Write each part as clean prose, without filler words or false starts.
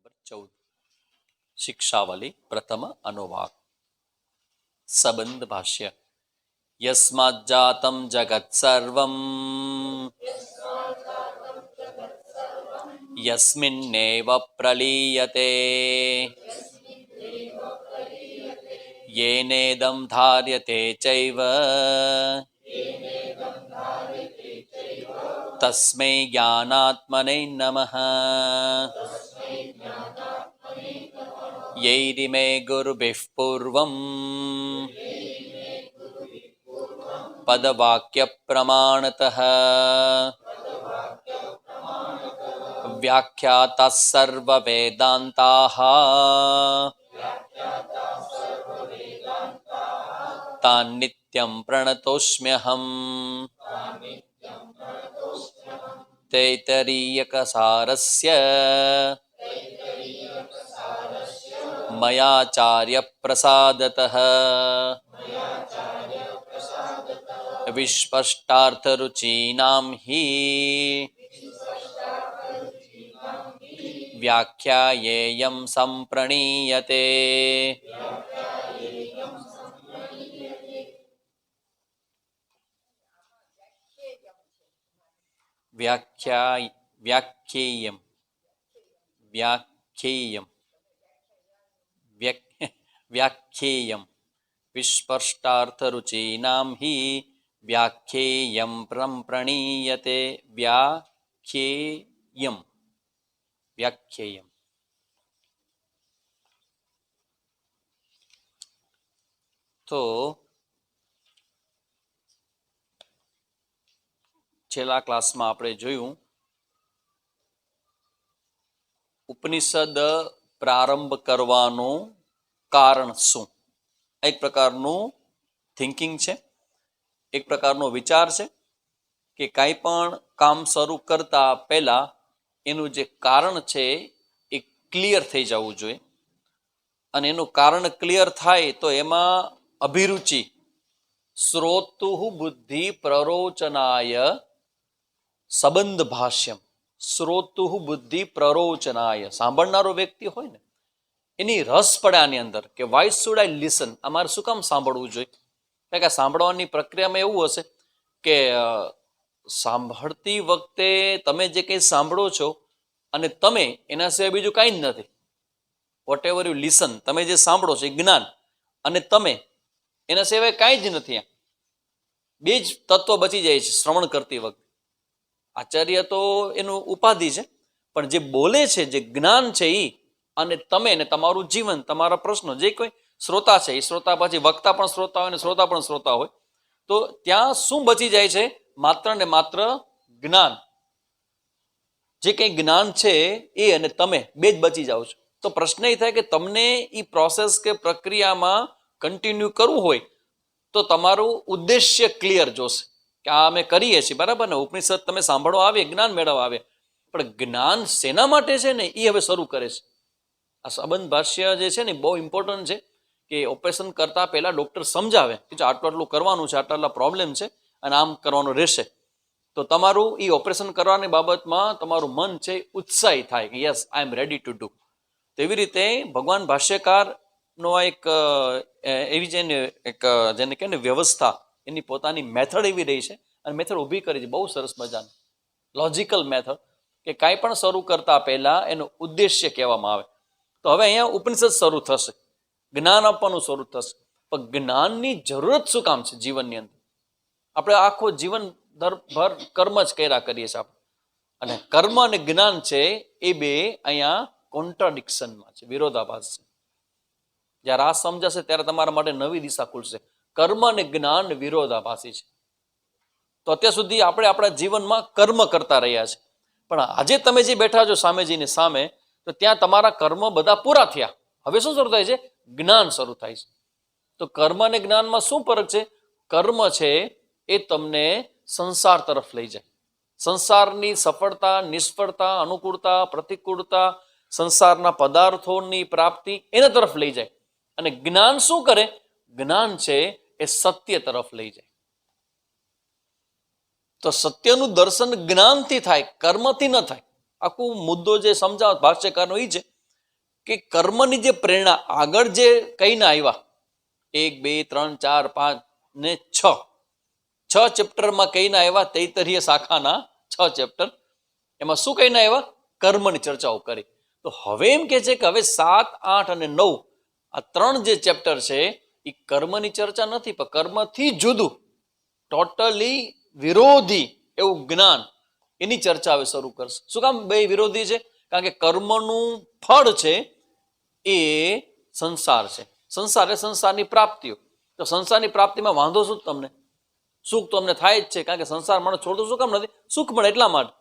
Number 14 शिक्षावली प्रथम अनुवाक सबंध भाष्य यस्माज्जातं जगत्सर्वं यस्मिन्नेव प्रलीयते येनेदं धार्यते चैव तस्मै ज्ञानात्मने नमः यैरिमे गुरुभिः पूर्वं पदवाक्यप्रमाणतः व्याख्याताः सर्ववेदान्ताः तान् नित्यं प्रणतोऽस्म्यहम् तैत्तरीयकसारस्य मयाचार्यप्रसादतः विस्पष्टार्थरुचीनां हि व्याख्यायेयं सम्प्रणीयते। व्याख्येयं व्याख्येयं विस्पष्टार्थरुचीनां हि व्याख्येयं प्रणीयते। व्याख्येयं तो છેલ્લા ક્લાસમાં આપણે જોયું ઉપનિષદ પ્રારંભ કરવાનું કારણ શું. એક પ્રકારનું થિંકિંગ છે, એક પ્રકારનો વિચાર છે કે કાંઈ પણ કામ શરૂ કરતા પહેલા એનું જે કારણ છે એ ક્લિયર થઈ જવું જોઈએ, અને એનું કારણ ક્લિયર થાય તો એમાં અભિરુચિ શ્રોતુ બુદ્ધિ પ્રરોચનાય સંબંધ ભાષ્યમ. શ્રોતુ બુદ્ધિ પ્રરોચનાય, સાંભળનારો વ્યક્તિ હોય ને એની રસ પડે આની અંદર કે વાય શુડ આઈ લિસન, અમારે શું કામ સાંભળવું જોઈએ. કારણ કે સાંભળવાની પ્રક્રિયામાં એવું હશે કે સાંભળતી વખતે તમે જે કંઈ સાંભળો છો અને તમે એના સિવાય બીજું કાંઈ જ નથી. વોટ એવર યુ લિસન, તમે જે સાંભળો છો એ જ્ઞાન, અને તમે એના સિવાય કાંઈ જ નથી. બે જ તત્વ બચી જાય છે શ્રવણ કરતી વખતે. આચાર્ય તો એનું ઉપાધિ છે, પણ જે બોલે છે, જે જ્ઞાન છે એ, અને તમે ને તમારું જીવન, તમારા પ્રશ્નો, જે કોઈ શ્રોતા છે એ શ્રોતા, પછી વક્તા પણ શ્રોતા હોય ને શ્રોતા પણ શ્રોતા હોય, તો ત્યાં શું બચી જાય છે? માત્ર ને માત્ર જ્ઞાન. જે કંઈ જ્ઞાન છે એ અને તમે બે જ બચી જાઓ છો. તો પ્રશ્ન એ થાય કે તમને એ પ્રોસેસ કે પ્રક્રિયામાં કન્ટિન્યુ કરવું હોય તો તમારું ઉદ્દેશ્ય ક્લિયર જોશે કે આ અમે કરીએ છીએ, બરાબર ને. ઉપનિષદ તમે સાંભળવા આવે, જ્ઞાન મેળવવા આવે, પણ જ્ઞાન શેના માટે છે ને એ હવે શરૂ કરે છે. આ સંબંધ ભાષ્ય જે છે ને બહુ ઇમ્પોર્ટન્ટ છે કે ઓપરેશન કરતા પહેલા ડૉક્ટર સમજાવે કે આટલું આટલું કરવાનું છે, આટલા આટલા પ્રોબ્લેમ છે અને આમ કરવાનું રહેશે, તો તમારું એ ઓપરેશન કરવાની બાબતમાં તમારું મન છે ઉત્સાહી થાય કે yes I am ready to do. તેવી રીતે ભગવાન ભાષ્યકારનો એક એવી જેને કહે ને વ્યવસ્થા, એની પોતાની મેથડ એવી રહી છે, અને મેથડ ઊભી કરી છે બહુ સરસ મજાની લોજિકલ મેથડ, કે કાંઈ પણ શરૂ કરતા પહેલા એનો ઉદ્દેશ્ય કહેવામાં આવે. તો હવે અહીંયા ઉપનિષદ શરૂ થશે, જ્ઞાન આપવાનું શરૂ થશે, પણ જ્ઞાનની જરૂરત શું કામ છે જીવનની અંદર? આપણે આખો જીવન ભર કર્મ જ કર્યા કરીએ છીએ આપણે, અને કર્મ અને જ્ઞાન છે એ બે અહીંયા કોન્ટ્રાડિક્શનમાં છે, વિરોધાભાસ છે. જ્યારે આ સમજાશે ત્યારે તમારા માટે નવી દિશા ખુલશે. કર્મ અને જ્ઞાન વિરોધાભાસી છે. તો અત્યાર સુધી આપણે આપણા જીવનમાં કર્મ કરતા રહ્યા છે, પણ આજે તમે જે બેઠા છો સામેજીની સામે, તો ત્યાં તમારા કર્મ બધા પૂરા થયા. હવે શું શરૂ થાય છે? જ્ઞાન શરૂ થાય છે. તો કર્મ અને જ્ઞાનમાં શું ફરક છે? કર્મ છે એ તમને સંસાર તરફ લઈ જાય, સંસારની સફળતા, નિષ્ફળતા, અનુકૂળતા, પ્રતિકૂળતા, સંસારના પદાર્થોની પ્રાપ્તિ, એના તરફ લઈ જાય. અને જ્ઞાન શું કરે? જ્ઞાન છે એ સત્ય તરફ લઈ જાય. તો સત્યનું દર્શન જ્ઞાનથી થાય, કર્મથી ન થાય. આખું મુદ્દો જે સમજાવ ભાષ્યકારનો એ છે કે કર્મની જે પ્રેરણા આગળ જે કહીને આવ્યા 1, 2, 3, 4, 5 ને 6 ચેપ્ટરમાં કહીને આવ્યા, તૈતરીય શાખાના 6 ચેપ્ટર, એમાં શું કહીને આવ્યા? કર્મની ચર્ચાઓ કરી. તો હવે એમ કે છે કે હવે 7, 8 અને 9 આ 3 જે ચેપ્ટર છે એ કર્મની ચર્ચા નથી, પણ કર્મથી જુદું, ટોટલી વિરોધી એવું જ્ઞાન, એની ચર્ચા હવે શરૂ કરશે. શું કામ બે વિરોધી છે? કારણ કે કર્મનું ફળ છે એ સંસાર છે. સંસાર એ સંસારની પ્રાપ્તિઓ. તો સંસારની પ્રાપ્તિમાં વાંધો શું તમને? સુખ તો અમને થાય જ છે, કારણ કે સંસાર માણસ છોડતો શું કામ નથી? સુખ મળે એટલા માટે.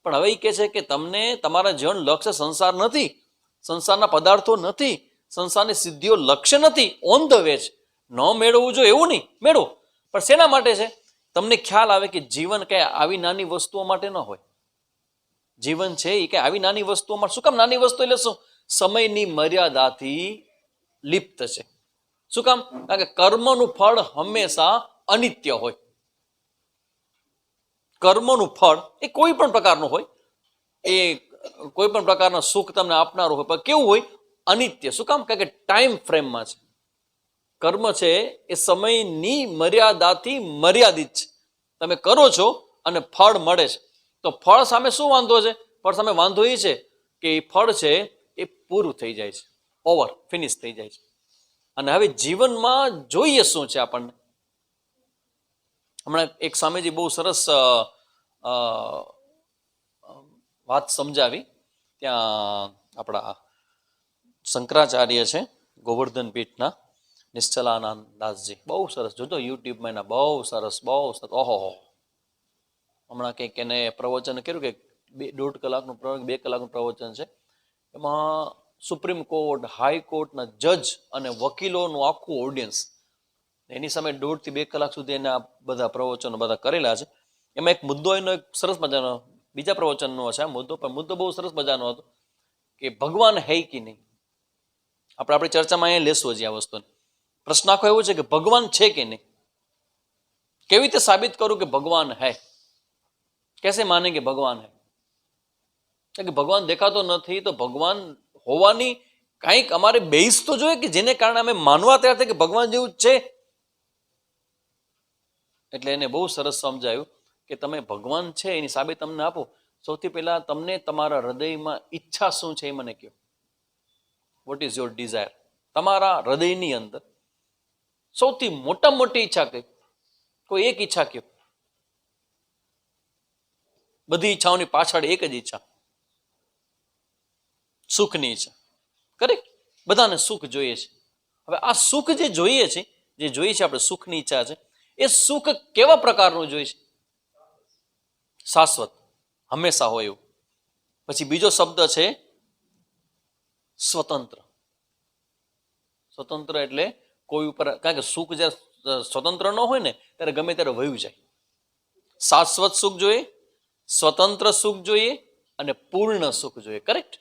પણ હવે એ કહે છે કે તમને તમારા જીવન લક્ષ્ય સંસાર નથી, સંસારના પદાર્થો નથી, સંસારની સિદ્ધિઓ લક્ષ્ય નથી. ઓન ધ વે છે, ન મેળવવું જોઈએ એવું નહીં, મેળવો, પણ શેના માટે છે? તમને ખ્યાલ આવે કે જીવન કઈ આવી નાની વસ્તુઓ માટે ન હોય. જીવન છે એ કઈ આવી નાની વસ્તુઓ માટે. શું કામ નાની વસ્તુ? એટલે શું? સમયની મર્યાદાથી લિપ્ત છે. શું કામ? કારણ કે કર્મનું ફળ હંમેશા અનિત્ય હોય. કર્મનું ફળ એ કોઈ પણ પ્રકારનું હોય, એ કોઈ પણ પ્રકારના સુખ તમને આપનારું હોય, પણ કેવું હોય? અનિત્ય. શું કામ? કારણ કે ટાઈમ ફ્રેમમાં છે. કર્મ છે એ સમયની મર્યાદાથી મર્યાદિત છે. તમે કરો છો અને ફળ મળે છે. તો ફળ સામે શું વાંધો છે? ફળ સામે વાંધો એ છે કે એ ફળ છે એ પૂરું થઈ જાય છે, ઓવર, ફિનિશ થઈ જાય છે. અને હવે જીવનમાં જોઈએ શું છે આપણને. હમણાં એક સ્વામીજી બહુ સરસ વાત સમજાવી. ત્યાં આપણા શંકરાચાર્ય છે ગોવર્ધન પીઠના, નિશ્ચલાનંદ દાસજી, બહુ સરસ. જોજો યુટ્યુબમાં એના બહુ સરસ. ઓહો, હમણાં કંઈક એને પ્રવચન કર્યું કે 1.5 કલાકનું 2 કલાકનું પ્રવચન છે. એમાં સુપ્રીમ કોર્ટ, હાઈકોર્ટના જજ અને વકીલોનું આખું ઓડિયન્સ, એની સામે 1.5 થી 2 કલાક સુધી એના બધા પ્રવચનો બધા કરેલા છે. એમાં એક મુદ્દો એનો એક સરસ મજાનો, બીજા પ્રવચનનો છે આ મુદ્દો, પણ મુદ્દો બહુ સરસ મજાનો હતો કે ભગવાન હૈ કે નહીં. આપણી ચર્ચામાં અહીંયા લેશું હજી આ વસ્તુને. પ્રશ્ન આખો એવો છે કે ભગવાન છે કે નહીં? કેવી રીતે સાબિત કરું કે ભગવાન હૈ? कैसे माने કે ભગવાન હૈ? કે ભગવાન દેખાતો નથી, તો ભગવાન હોવાની કંઈક અમારે બેઝ તો જોઈએ કે જેને કારણે અમે માનવા તૈયાર થાય કે ભગવાન જેવું જ છે. એટલે એને બહુ સરસ સમજાયું કે તમે ભગવાન છે એની સાબિત તમને આપો. સૌથી પહેલા તમને તમારા હૃદયમાં ઈચ્છા શું છે એ મને કહો. What is your desire? તમારા હૃદયની અંદર સૌથી મોટામાં મોટી ઈચ્છા કઈ? કોઈ એક ઈચ્છા કયો. બધી ઈચ્છાઓની પાછળ એક જ ઈચ્છા, સુખની ઈચ્છા. કરેક્ટ? બધાને સુખ જોઈએ છે. હવે આ સુખ જે જોઈએ છે, આપણે સુખની ઈચ્છા છે, એ સુખ કેવા પ્રકારનું જોઈએ છે? શાશ્વત, હંમેશા હોય એવું. પછી બીજો શબ્દ છે સ્વતંત્ર. સ્વતંત્ર એટલે કોઈ ઉપર, કારણ કે સુખ જ્યારે સ્વતંત્ર ન હોય ને ત્યારે ગમે ત્યારે વયું જાય. શાશ્વત સુખ જોઈએ, સ્વતંત્ર સુખ જોઈએ અને પૂર્ણ સુખ જોઈએ. કરેક્ટ?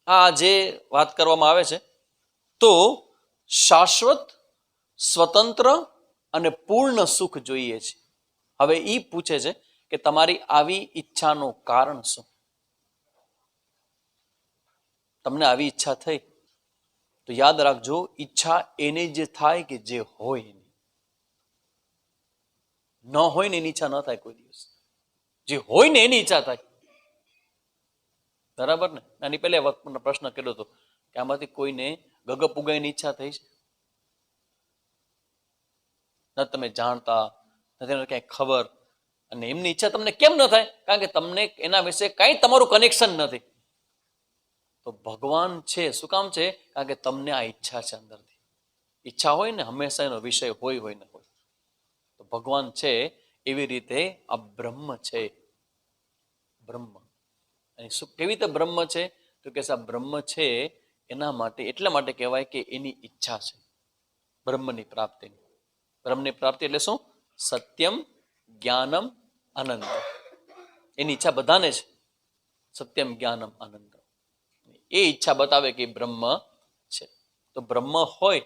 આ જે વાત કરવામાં આવે છે, તો શાશ્વત, સ્વતંત્ર અને પૂર્ણ સુખ જોઈએ છે. હવે એ પૂછે છે કે તમારી આવી ઈચ્છાનું કારણ શું? તમને આવી ઈચ્છા થઈ તો યાદ રાખજો, ઈચ્છા એને જે થાય કે જે હોય નહીં. ન હોય ને એની ઈચ્છા ન થાય કોઈ દિવસ. જે હોય ને એની ઈચ્છા થાય. બરાબર ને? આની પહેલા પ્રશ્ન કર્યો હતો કે આમાંથી કોઈને ગગપ ઉગાઈની ઈચ્છા થઈ છે? ન તમે જાણતા, નથી ક્યાંય ખબર, અને એમની ઈચ્છા તમને કેમ ન થાય? કારણ કે તમને એના વિશે કાંઈ તમારું કનેક્શન નથી. તો ભગવાન છે, શું કામ છે? કારણ કે તમને આ ઈચ્છા છે અંદરથી. ઈચ્છા હોય ને હંમેશા એનો વિષય હોય ને હોય. તો ભગવાન છે એવી રીતે આ બ્રહ્મ છે. બ્રહ્મ અને શું, કેવી રીતે બ્રહ્મ છે? તો કે આ બ્રહ્મ છે એના માટે, એટલા માટે કહેવાય કે એની ઈચ્છા છે બ્રહ્મની પ્રાપ્તિની. બ્રહ્મની પ્રાપ્તિ એટલે શું? સત્યમ, જ્ઞાનમ, આનંદ. એની ઈચ્છા બધાને છે. સત્યમ, જ્ઞાનમ, આનંદ. એ ઈચ્છા બતાવે કે બ્રહ્મ છે. તો બ્રહ્મ હોય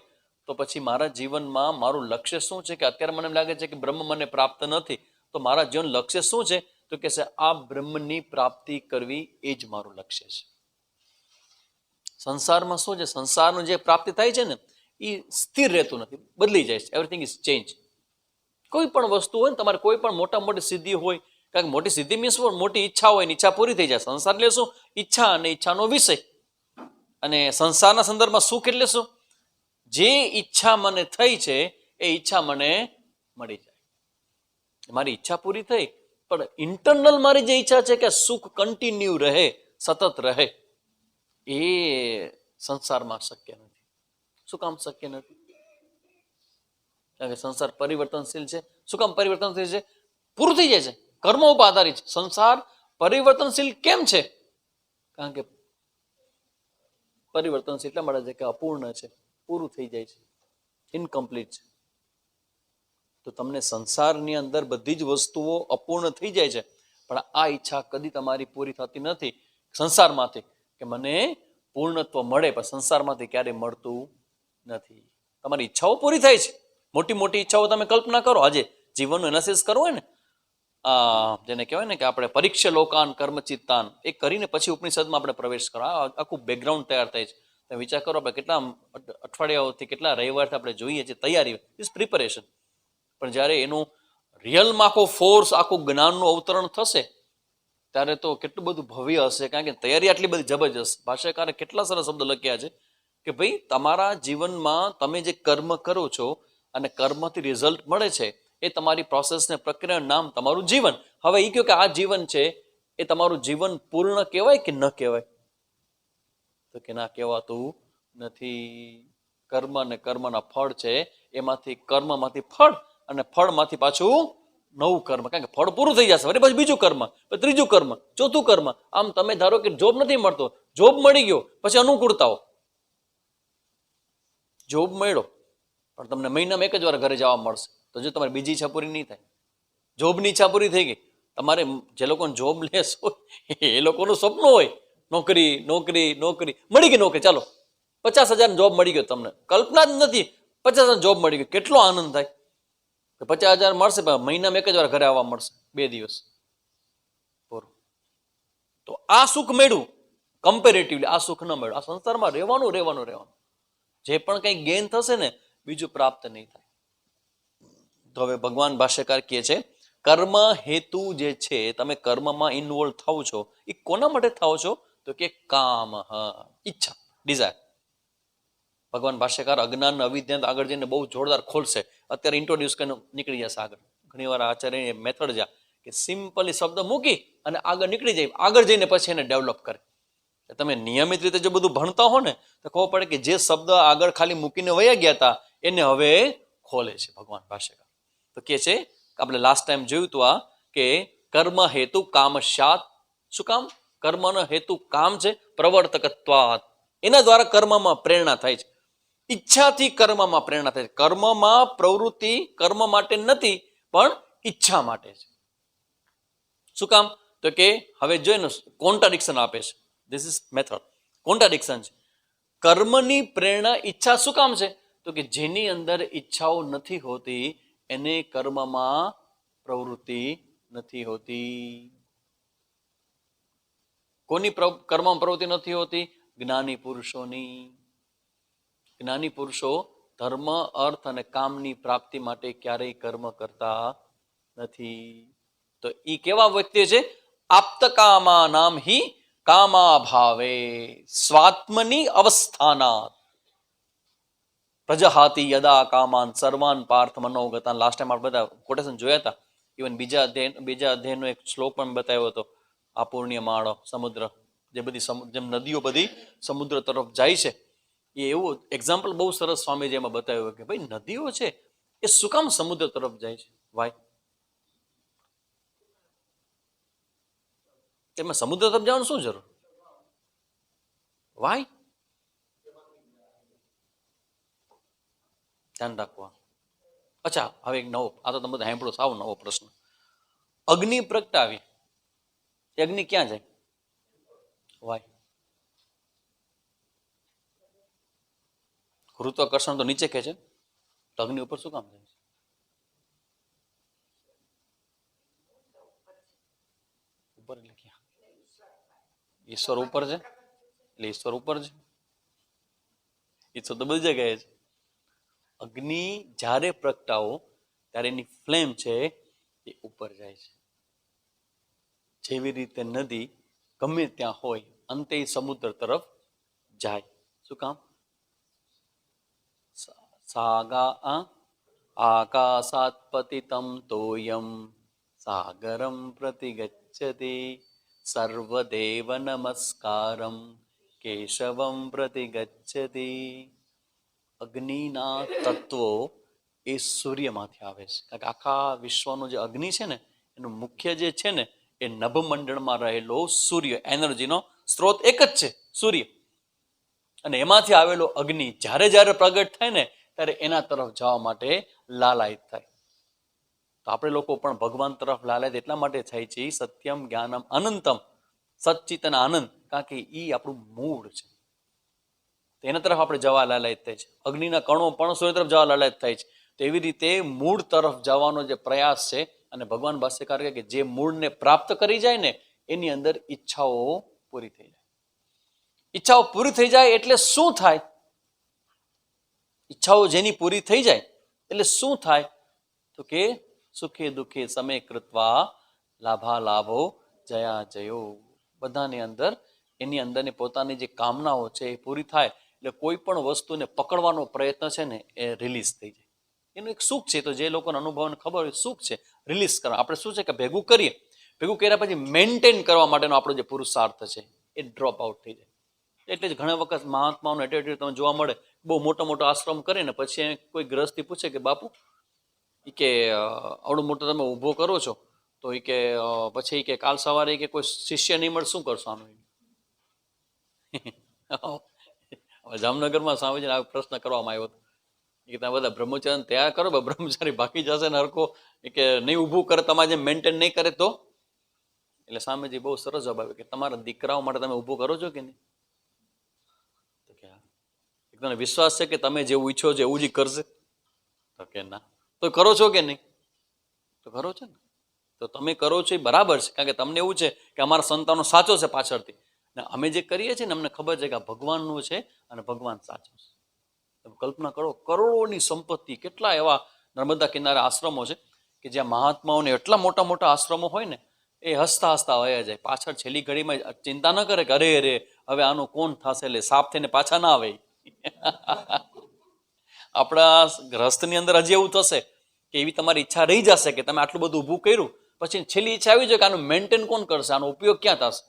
તો પછી મારા જીવનમાં મારું લક્ષ્ય શું છે? કે અત્યારે મને એમ લાગે છે કે બ્રહ્મ મને પ્રાપ્ત નથી, તો મારા જીવન લક્ષ્ય શું છે? તો કે આ બ્રહ્મની પ્રાપ્તિ કરવી, એ જ મારું લક્ષ્ય છે. સંસારમાં શું છે, સંસારનું જે પ્રાપ્તિ થાય છે ને એ સ્થિર રહેતું નથી, બદલી જાય છે. Everything is change. કોઈ પણ વસ્તુ હોય ને, તમારે કોઈ પણ મોટા મોટી સિદ્ધિ હોય, કારણ કે મોટી સિદ્ધિ મીન્સ મોટી ઈચ્છા હોય ને ઈચ્છા પૂરી થઈ જાય. સંસાર એટલે શું? ઈચ્છા અને ઈચ્છાનો વિષય. અને સંસારના સંદર્ભમાં સુખ એટલે શું? જે ઈચ્છા મને થઈ છે એ ઈચ્છા મને મળી જાય. મારી ઈચ્છા પૂરી થઈ, પણ ઇન્ટરનલ મારી જે ઈચ્છા છે કે સુખ કન્ટિન્યુ રહે, સતત રહે, એ સંસારમાં શક્ય નથી. શું કામ શક્ય નથી? કારણ કે સંસાર પરિવર્તનશીલ છે. શું કામ પરિવર્તનશીલ છે? પૂરું થઈ જાય છે, કર્મ ઉપર આધારિત છે. સંસાર પરિવર્તનશીલ કેમ છે? કારણ કે પરિવર્તનશીલ એટલા માટે છે કે અપૂર્ણ છે, પૂરું થઈ જાય છે, ઇનકમ્પ્લીટ છે. તો તમને સંસારની અંદર બધી જ વસ્તુઓ અપૂર્ણ થઈ જાય છે, પણ આ ઈચ્છા કદી તમારી પૂરી થતી નથી સંસારમાંથી, કે મને પૂર્ણત્વ મળે. પણ સંસારમાંથી ક્યારેય મળતું નથી. તમારી ઈચ્છાઓ પૂરી થાય છે, મોટી મોટી ઈચ્છાઓ. તમે કલ્પના કરો, આજે જીવનનું એનાલિસિસ કરવું હોય ને, જેને કહેવાય ને કે આપણે પરીક્ષા લોકાન કર્મચિત્તાન, એ કરીને પછી ઉપનિષદમાં આપણે પ્રવેશ કરો. આખું બેકગ્રાઉન્ડ તૈયાર થાય છે. તમે વિચાર કરો, આપણે કેટલા અઠવાડિયાઓથી, કેટલા રવિવારથી આપણે જોઈએ છીએ તૈયારી, ઇઝ પ્રિપરેશન. પણ જ્યારે એનું રિયલમાં આખો ફોર્સ, આખું જ્ઞાનનું અવતરણ થશે, ત્યારે તો કેટલું બધું ભવ્ય હશે. કારણ કે તૈયારી આટલી બધી જબરજસ્ત. ભાષ્યકારે કેટલા સરસ શબ્દ લખ્યા છે કે ભાઈ, તમારા જીવનમાં તમે જે કર્મ કરો છો અને કર્મથી રિઝલ્ટ મળે છે, એ તમારી પ્રોસેસને, પ્રક્રિયાનું નામ તમારું જીવન. હવે એ કહ્યું કે આ જીવન છે એ તમારું જીવન પૂર્ણ કહેવાય કે ન કહેવાય? તો કે ના, કહેવાતું નથી. કર્મ અને કર્મના ફળ છે, એમાંથી કર્મમાંથી ફળ, અને ફળમાંથી પાછું નવું કર્મ. કારણ કે ફળ પૂરું થઈ જશે, વળી પછી બીજું કર્મ, પછી ત્રીજું કર્મ, ચોથું કર્મ. આમ તમે ધારો કે જોબ નથી મળતો, જોબ મળી ગયો, પછી અનુકૂળતાઓ. જોબ મળ્યો પણ તમને મહિનામાં એક જ વાર ઘરે જવા મળશે, તો જો તમારી બીજી ઈચ્છા પૂરી નહીં થાય. જોબની ઈચ્છા પૂરી થઈ ગઈ. તમારે જે લોકોને જોબ લેસ હોય એ લોકોનું સપનું હોય નોકરી, નોકરી, નોકરી. મળી ગઈ નોકરી, ચાલો 50,000 જોબ મળી ગયો. તમને કલ્પના જ નથી, 50,000 જોબ મળી ગયો. કેટલો આનંદ થાય કે 50,000 મળશે, મહિનામાં એક જ વાર ઘરે આવવા મળશે, 2 દિવસ. તો આ સુખ મળ્યું, કમ્પેરેટિવલી આ સુખ ન મળ્યું. આ સંસારમાં રહેવાનું રહેવાનું રહેવાનું. જે પણ કંઈ ગેઇન થશે ને, બીજું પ્રાપ્ત નહીં થાય. તો હવે ભગવાન ભાષ્યકાર કહે છે, કર્મ હેતુ જે છે, તમે કર્મમાં ઇન્વોલ્વ થાવ છો, એ કોના માટે થાવ છો? તો કે કામ, ઈચ્છા, ડિઝાયર. ભગવાન ભાષ્યકાર અજ્ઞાન અવિદ્યા આગળ જઈને બહુ જોરદાર ખોલશે. અત્યારે ઇન્ટ્રોડ્યુસ કરીને નીકળી જશે આગળ. ઘણી વાર આચાર્ય મેથડ છે કે સિમ્પલી શબ્દ મૂકી અને આગળ નીકળી જાય, આગળ જઈને પછી એને ડેવલપ કરે. તમે નિયમિત રીતે જો બધું ભણતા હો ને, તો ખબર પડે કે જે શબ્દ આગળ ખાલી મૂકીને વયા ગયા હતા, એને હવે ખોલે છે ભગવાન ભાષ્યકાર. તો કે છે, આપણે લાસ્ટ ટાઈમ જોયું હતું આ, કે કર્મ હેતુ કામશ્યાત. શું કામ? કર્મનો હેતુ કામ છે, પ્રવર્તકત્વાત. એના દ્વારા કર્મમાં પ્રેરણા થાય છે. ઈચ્છાથી કર્મમાં પ્રેરણા થાય છે. કર્મમાં પ્રવૃત્તિ કર્મ માટે નથી, પણ ઈચ્છા માટે છે. શું કામ? તો કે હવે જોઈને કોન્ટ્રાડિક્શન આપે છે. This is method. કોન્ટ્રાડિક્શન છે. કર્મની પ્રેરણા ઈચ્છા શું કામ છે? તો કે જેની અંદર ઈચ્છાઓ નથી હોતી એને કર્મમાં પ્રવૃત્તિ નથી હોતી. કોની કર્મમાં પ્રવૃત્તિ નથી હોતી? જ્ઞાની પુરુષોની. જ્ઞાની પુરુષો ધર્મ, અર્થ અને કામની પ્રાપ્તિ માટે ક્યારેય કર્મ કરતા નથી. તો ઈ કેવા વ્યક્તિ છે? આપ્તકામા નામ હિ કામાભાવે સ્વાત્મની અવસ્થાનાત પ્રજહાતિ યદા કામાન સર્વાન પાર્થ મનોગતાન. લાસ્ટ ટાઈમ આપણે બધા કોટેશન જોયા હતા. ઇવન બીજા અધ્યાયનો એક શ્લોક પણ બતાવ્યો હતો. આપૂર્ણ્ય માળો સમુદ્ર, જે બધી જેમ નદીઓ બધી સમુદ્ર તરફ જાય છે, એ એવું એક્ઝામ્પલ બહુ સરસ સ્વામીજી એમાં બતાવ્યું કે ભાઈ નદીઓ છે એ શું કામ સમુદ્ર તરફ જાય છે? વાય? એમાં સમુદ્ર તરફ જવાનું શું જરૂર? વાય? ધ્યાન રાખવા. અચ્છા, હવે એક નવો, આ તો તમે બધા સાંભળો, સાવ નવો પ્રશ્ન. અગ્નિ પ્રગટાવી, અગ્નિ ક્યાં જાય? વાય? ગુરુત્વાકર્ષણ તો નીચે ખેંચે, તો અગ્નિ ઉપર શું કામ જાય છે? ઉપર એટલે ક્યાં? ઈશ્વર ઉપર છે એટલે ઈશ્વર ઉપર છે. ઈચ્છો તો બધી જગ્યાએ છે. અગ્નિ જ્યારે પ્રગટાવો ત્યારે એની ફ્લેમ છે એ ઉપર જાય છે. જેવી રીતે નદી ગમે ત્યાં હોય અંતે સમુદ્ર તરફ જાય. શું કામ? સાગા આકાશાત પતિતમ તોયમ સાગરમ પ્રતિગચ્છતિ સર્વદેવ નમસ્કારમ કેશવમ પ્રતિગચ્છતિ. અગ્નિના તત્વો એ સૂર્યમાંથી આવે છે. કારણ કે આખા વિશ્વનો જે અગ્નિ છે ને એનું મુખ્ય જે છે ને એ નભમંડળમાં રહેલો સૂર્ય, એનર્જીનો સ્ત્રોત એક જ છે, સૂર્ય. અને એમાંથી આવેલો અગ્નિ જ્યારે જ્યારે પ્રગટ થાય ને ત્યારે એના તરફ જવા માટે લાલાયિત થાય. તો આપણે લોકો પણ ભગવાન તરફ લાલાયિત એટલા માટે થાય છે, સત્યમ જ્ઞાનમ અનંતમ, સચ્ચિત અને આનંદ, કારણ કે એ આપણું મૂળ છે. એના તરફ આપણે જવા લાલાયિત થાય છે. અગ્નિના કણો પણ સૂર્ય તરફ જવા લાલાયિત થાય છે. તો એવી રીતે મૂળ તરફ જવાનો જે પ્રયાસ છે, અને ભગવાન ભાષ્યકાર કહે કે જે મૂળને પ્રાપ્ત કરી જાય ને એની અંદર ઈચ્છાઓ પૂરી થઈ જાય. ઈચ્છાઓ પૂરી થઈ જાય એટલે શું થાય? ઈચ્છાઓ જેની પૂરી થઈ જાય એટલે શું થાય? તો કે સુખે દુઃખે સમય કૃત્વા લાભા લાભો જયા જયો. બધાની અંદર એની અંદરની પોતાની જે કામનાઓ છે એ પૂરી થાય એટલે કોઈ પણ વસ્તુને પકડવાનો પ્રયત્ન છે ને એ રિલીઝ થઈ જાય. એનું એક સુખ છે. તો જે લોકોને અનુભવને ખબર હોય સુખ છે રિલીઝ કરવા. આપણે શું છે કે ભેગું કરીએ, ભેગું કર્યા પછી મેન્ટેન કરવા માટેનો આપણો જે પુરુષાર્થ છે એ ડ્રોપ આઉટ થઈ જાય. એટલે જ ઘણા વખત મહાત્માઓનો એટીટ્યુડ તમે જોવા મળે. બહુ મોટો મોટો આશ્રમ કરે ને પછી કોઈ ગ્રસ્તી પૂછે કે બાપુ એ કે આવડું મોટો તમે ઊભો કરો છો તો એ કે પછી કે કાલ સવારે કે કોઈ શિષ્ય નહીં મળે શું કરશો આનું? જામનગરમાં સ્વામીજીને આ પ્રશ્ન કરવામાં આવ્યો હતો કે તમે બધા બ્રહ્મચારી તૈયાર કરો, બ્રહ્મચારી બાકી જશે ને હરકો કે નહીં ઊભું કરે, તમારે જેમ મેન્ટેન નહીં કરે તો? એટલે સ્વામીજી બહુ સરસ જવાબ આવ્યો કે તમારા દીકરાઓ માટે તમે ઊભું કરો છો કે નહીં? તો કે તમને વિશ્વાસ છે કે તમે જેવું ઈચ્છો છો એવું જ કરશે? તો કે ના. તો કરો છો કે નહીં? તો કરો છો ને. તો તમે કરો છો એ બરાબર છે, કારણ કે તમને એવું છે કે અમારા સંતાનો સાચો છે પાછળથી. ને અમે જે કરીએ છીએ ને અમને ખબર છે કે આ ભગવાનનું છે અને ભગવાન સાચો છે. તમે કલ્પના કરો, કરોડોની સંપત્તિ, કેટલા એવા નર્મદા કિનારે આશ્રમો છે કે જ્યાં મહાત્માઓને એટલા મોટા મોટા આશ્રમો હોય ને એ હસતા હસતા વયા જાય. પાછળ છેલ્લી ઘડીમાં ચિંતા ન કરે કે અરે અરે હવે આનું કોણ થશે, એટલે સાફ થઈને પાછા ના આવે. આપણા ગ્રસ્તની અંદર હજી એવું થશે કે એવી તમારી ઈચ્છા રહી જશે કે તમે આટલું બધું ઊભું કર્યું, પછી છેલ્લી ઈચ્છા આવી જાય કે આનું મેન્ટેન કોણ કરશે, આનો ઉપયોગ ક્યાં થશે?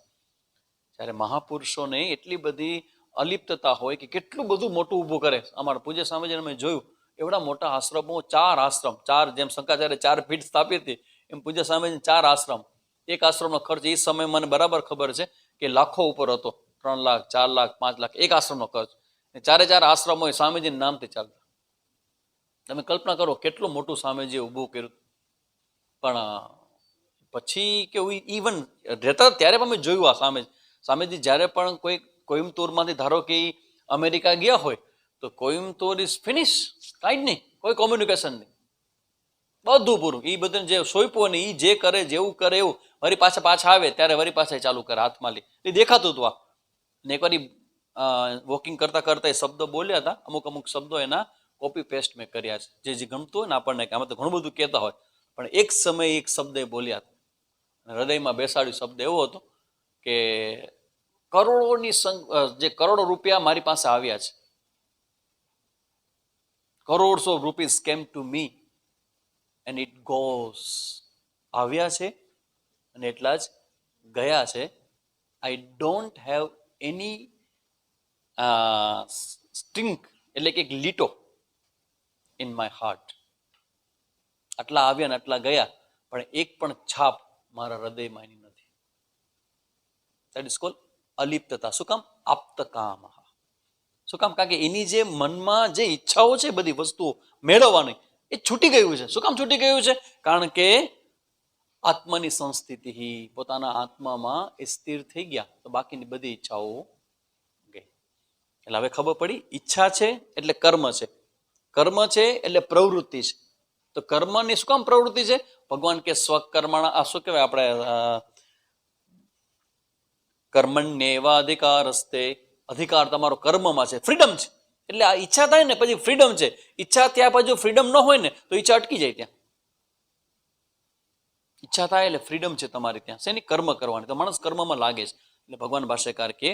જ્યારે મહાપુરુષોને એટલી બધી અલિપ્તતા હોય કે કેટલું બધું મોટું ઊભું કરે. અમારા પૂજ્ય સ્વામીજીને મેં જોયું, એવડા મોટા આશ્રમો, 4 આશ્રમ, 4 જેમ શંકરાચાર્ય 4 પીઠ સ્થાપિત હતી એમ પૂજ્ય સ્વામીજી 4 આશ્રમ. એક આશ્રમનો ખર્ચ એ સમય મને બરાબર ખબર છે કે લાખો ઉપર હતો, 3 લાખ 4 લાખ 5 લાખ એક આશ્રમનો ખર્ચ. 4 આશ્રમો એ સ્વામીજીના નામથી ચાલતા. તમે કલ્પના કરો કેટલું મોટું સ્વામીજીએ ઊભું કર્યું. પણ પછી કેવું ઇવન રહેતા ત્યારે પણ મેં જોયું આ સ્વામીજી જ્યારે પણ કોઈમ્બતુરમાંથી ધારો કે અમેરિકા ગયા હોય તો કોઈમ્બતુર ઇઝ ફિનિશ, કાંઈ જ નહીં, કોઈ કોમ્યુનિકેશન નહીં, બધું પૂરું. એ બધું જે સોંપ્યું ને એ જે કરે જેવું કરે એવું વળી પાછા આવે ત્યારે વળી પાછા ચાલુ કરે હાથમાં લે. એ દેખાતું હતું આ. ને એક વાર વોકિંગ કરતા કરતા એ શબ્દો બોલ્યા હતા, અમુક શબ્દો એના કોપી પેસ્ટ મેં કર્યા છે, જે ગમતું હોય ને આપણને, કે આમાં તો ઘણું બધું કહેતા હોય પણ એક સમયે એક શબ્દ એ બોલ્યા હતા, હૃદયમાં બેસાડ્યું. શબ્દ એવો હતો કે કરોડો રૂપિયા મારી પાસે આવ્યા છે, crores of rupees came to me and it goes. આવ્યા છે અને એટલા જ ગયા છે. I don't have any stink, એટલે કે એક લીટો in my heart. આટલા આવ્યા ને આટલા ગયા પણ એક પણ છાપ મારા હૃદયમાં એની નથી. That is called અલિપ્તતા. શું કામ? આપ્તકામ. શું કામ? કારણ કે એની જે મનમાં જે ઈચ્છાઓ છે બધી વસ્તુઓ મેળવવાની એ છૂટી ગયું છે. શું કામ છૂટી ગયું છે? કારણ કે આત્માની સંસ્થિતિ, પોતાના આત્મામાં એ સ્થિર થઈ ગયા તો બાકીની બધી ઈચ્છાઓ ગઈ. એટલે હવે ખબર પડી, ઈચ્છા છે એટલે કર્મ છે, કર્મ છે એટલે પ્રવૃત્તિ છે. તો કર્મની શું કામ પ્રવૃત્તિ છે? ભગવાન કે સ્વકર્મણા, શું કહેવાય આપણે, કર્મણ્યેવાધિકારસ્તે, અધિકાર તમારો કર્મમાં છે, ફ્રીડમ છે. એટલે આ ઈચ્છા થાય ને પછી ફ્રીડમ છે. ઈચ્છા ત્યાં પછી ફ્રીડમ ન હોય ને તો ઈચ્છા અટકી જાય ત્યાં. ઈચ્છા થાય એટલે ફ્રીડમ છે તમારી ત્યાં શેની કર્મ કરવાની, તો માણસ કર્મમાં લાગે છે. એટલે ભગવાન ભાષ્યકાર કે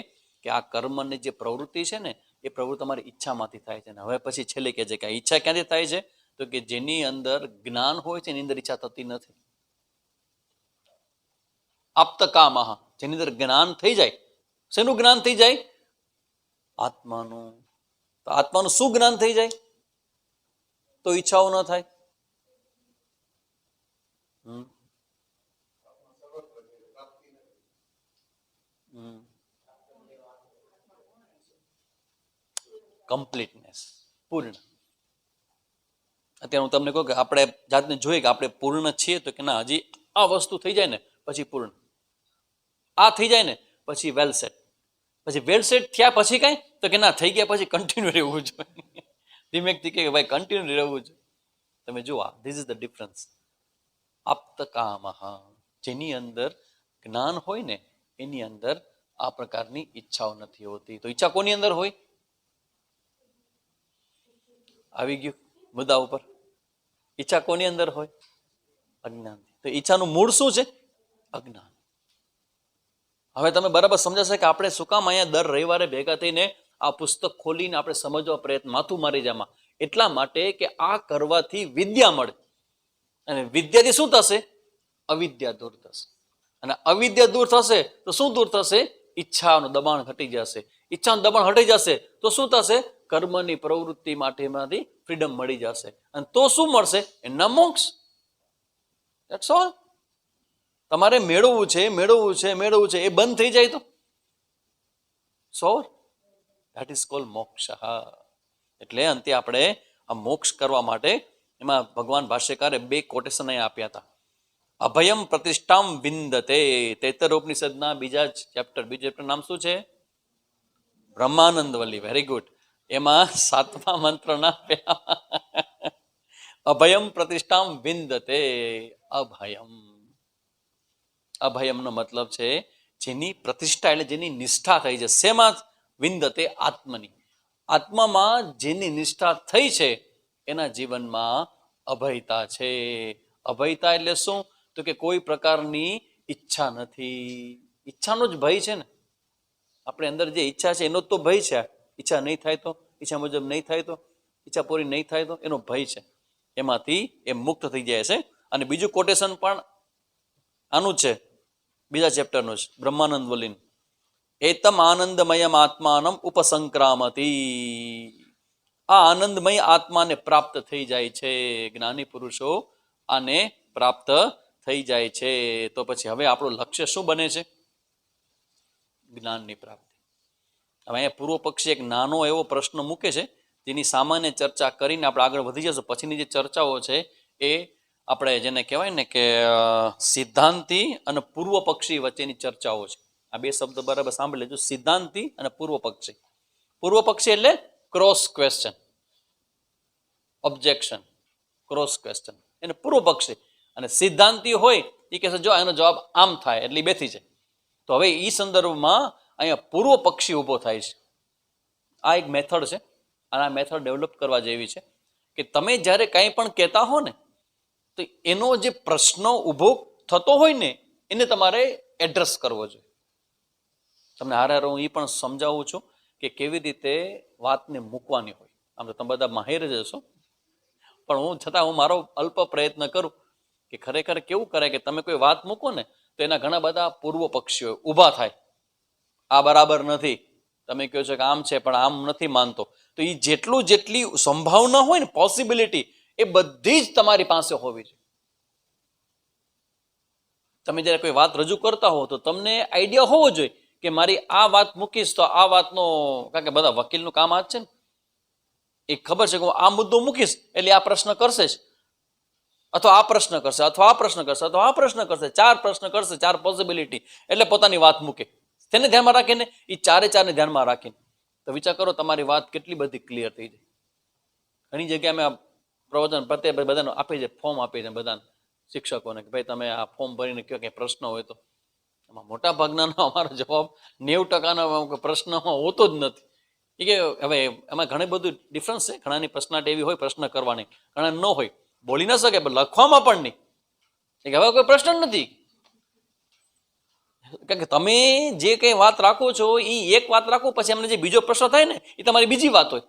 આ કર્મની જે પ્રવૃત્તિ છે ને એ પ્રવૃત્તિ તમારી ઈચ્છામાંથી થાય છે. હવે પછી છેલ્લે કહે છે કે ઈચ્છા ક્યાંથી થાય છે, તો કે જેની અંદર જ્ઞાન હોય છે એની અંદર ઈચ્છા થતી નથી. આપ્ત કામ, જેની અંદર જ્ઞાન થઈ જાય. શેનું જ્ઞાન થઈ જાય? આત્માનું. તો આત્માનું શું જ્ઞાન થઈ જાય તો ઈચ્છાઓ ન થાય? કમ્પ્લીટનેસ, પૂર્ણ. અત્યારે હું તમને કહું કે આપણે જાતને જોઈએ કે આપણે પૂર્ણ છીએ તો કે ના, હજી આ વસ્તુ થઈ જાય ને પછી પૂર્ણ, આ થઈ જાય ને પછી વેલ સેટ, પછી વેલ સેટ થયા પછી કઈ તો કે ના થઈ ગયા પછી કન્ટિન્યુ રહેવું જોઈએ. ધીમેકથી કે ભાઈ કન્ટિન્યુ રહેવું જોઈએ. તમે જુઓ, ધીસ ઇઝ ધ ડિફરન્સ. આપ્ત કામ, જેની અંદર જ્ઞાન હોય ને એની અંદર આ પ્રકારની ઈચ્છાઓ નથી હોતી. તો ઈચ્છા કોની અંદર હોય? આવી ગયું મુદ્દા ઉપર. ઈચ્છા કોની અંદર હોય? અજ્ઞાન. તો ઈચ્છાનું મૂળ શું છે? અજ્ઞાન. હવે તમે બરાબર સમજાશે કે આપણે શું કામ અહીંયા દર રવિવારે ભેગા થઈને આ પુસ્તક ખોલીને આપણે સમજવા પ્રયત્ન, માથું મારી જામાં. એટલા માટે કે આ કરવાથી વિદ્યા મળે, અને વિદ્યાથી શું થશે? અવિદ્યા દૂર થશે. અને અવિદ્યા દૂર થશે તો શું દૂર થશે? ઈચ્છાનું દબાણ હટી જશે. ઈચ્છાનું દબાણ હટી જશે તો શું થશે? કર્મની પ્રવૃત્તિ માટેમાંથી ફ્રીડમ મળી જશે. અને તો શું મળશે? એના મોક્ષ. That's all. તમારે મેળવવું છે, મેળવવું છે, મેળવવું છે, એ બંધ થઈ જાય તો સોર, ધેટ ઇઝ કોલ્ડ મોક્ષ. એટલે અંતે આપણે આ મોક્ષ કરવા માટે એમાં ભગવાન ભાષ્યકારે 2 કોટેશન અહીંયા આપ્યા હતા. અભયમ પ્રતિષ્ઠામ વિંદતે, તૈત્તરીયોપનિષદના બીજા ચેપ્ટર નામ શું છે? બ્રહ્માનંદ વલ્લી. Very good. એમાં 7મા મંત્રના અભયમ પ્રતિષ્ઠામ વિંદતે. અભયમ, અભયમનો મતલબ છે જેની પ્રતિષ્ઠા, એટલે જેની નિષ્ઠા થઈ છે. શેમાં? વિંદતે, આત્મની. આત્મામાં જેની નિષ્ઠા થઈ છે એના જીવનમાં અભયતા છે. અભયતા એટલે શું? તો કે કોઈ પ્રકારની ઈચ્છા નથી. ઈચ્છાનો જ ભય છે ને. આપણે અંદર જે ઈચ્છા છે એનો તો ભય છે. ઈચ્છા નહીં થાય તો, ઈચ્છા મુજબ નહીં થાય તો, ઈચ્છા પૂરી નહીં થાય તો એનો ભય છે. એમાંથી એ મુક્ત થઈ જાય છે. અને બીજું કોટેશન પણ આનું છે, બીજા ચેપ્ટરનું છે, બ્રહ્માનંદ વલ્લીન. એતમ આનંદમયમ આત્માનમ ઉપસંક્રામતી. આ આનંદમય આત્માને પ્રાપ્ત થઈ જાય છે. જ્ઞાની પુરુષો આને પ્રાપ્ત થઈ જાય છે. તો પછી હવે આપણું લક્ષ્ય શું બને છે? જ્ઞાનની પ્રાપ્તિ. હવે અહીંયા પૂર્વ પક્ષી એક નાનો એવો પ્રશ્ન મૂકે છે, જેની સામાન્ય ચર્ચા કરીને આપણે આગળ વધી જશું. પછીની જે ચર્ચાઓ છે એ આપણે જેને કહેવાય ને કે સિદ્ધાંતી અને પૂર્વ પક્ષી વચ્ચેની ચર્ચાઓ છે. આ 2 શબ્દ બરાબર સાંભળી લેજો, સિદ્ધાંતી અને પૂર્વ પક્ષી. પૂર્વ પક્ષી એટલે cross question, objection, cross question, એને પૂર્વ પક્ષી. અને સિદ્ધાંતી હોય એ કહેશે જો એનો જવાબ આમ થાય એટલે બેથી છે. તો હવે એ સંદર્ભમાં અહીંયા પૂર્વ પક્ષી ઊભો થાય છે. આ એક મેથડ છે, અને આ મેથડ ડેવલપ કરવા જેવી છે કે તમે જ્યારે કંઈ પણ કહેતા હો ને તો એનો જે પ્રશ્ન ઊભો થતો હોય ને એને તમારે એડ્રેસ કરવો જોઈએ. તમને હારે હું એ પણ સમજાવું છું કે કેવી રીતે વાતને મૂકવાની હોય. આમ તો તમે બધા માહિર જ હશો, પણ હું છતાં હું મારો અલ્પ પ્રયત્ન કરું કે ખરેખર કેવું કરે કે તમે કોઈ વાત મૂકો ને તો એના ઘણા બધા પૂર્વ પક્ષીઓ ઊભા થાય. આ બરાબર નથી, તમે કહો છો કે આમ છે પણ આમ નથી માનતો. તો એ જેટલી સંભાવના હોય ને, પોસિબિલિટી, એ બધી જ તમારી પાસે હોવી જોઈએ. તમે જ્યારે કોઈ વાત રજૂ કરતા હો તો તમને આઈડિયા હોવો જોઈએ કે મારી આ વાત મૂકીશ તો આ વાતનો, કારણ કે બધા વકીલનું કામ આ જ છે ને, એ ખબર છે કે હું આ મુદ્દો મૂકીશ એટલે આ પ્રશ્ન કરશે જ, અથવા આ પ્રશ્ન કરશે, અથવા આ પ્રશ્ન કરશે, અથવા આ પ્રશ્ન કરશે. 4 પ્રશ્ન કરશે, 4 પોસિબિલિટી, એટલે પોતાની વાત મૂકે. તેને ધ્યાનમાં રાખીને, એ 4 ધ્યાનમાં રાખીને તો વિચાર કરો તમારી વાત કેટલી બધી ક્લિયર થઈ જાય. ઘણી જગ્યાએ અમે પ્રવચન પ્રત્યે બધાને આપી છે, ફોર્મ આપી છે બધાને, શિક્ષકોને, કે ભાઈ તમે આ ફોર્મ ભરીને કહો કે પ્રશ્ન હોય તો. એમાં મોટા ભાગના અમારો જવાબ 90% પ્રશ્નમાં હોતો જ નથી. એ કે હવે એમાં ઘણી બધું ડિફરન્સ છે. ઘણાની પર્સનાલિટી એવી હોય પ્રશ્ન કરવાની, ઘણા ન હોય, બોલી ન શકે, પણ લખવામાં પણ નહીં. કે હવે કોઈ પ્રશ્ન નથી, કારણ કે તમે જે કંઈ વાત રાખો છો એ એક વાત રાખો, પછી એમને જે બીજો પ્રશ્ન થાય ને એ તમારી બીજી વાત હોય,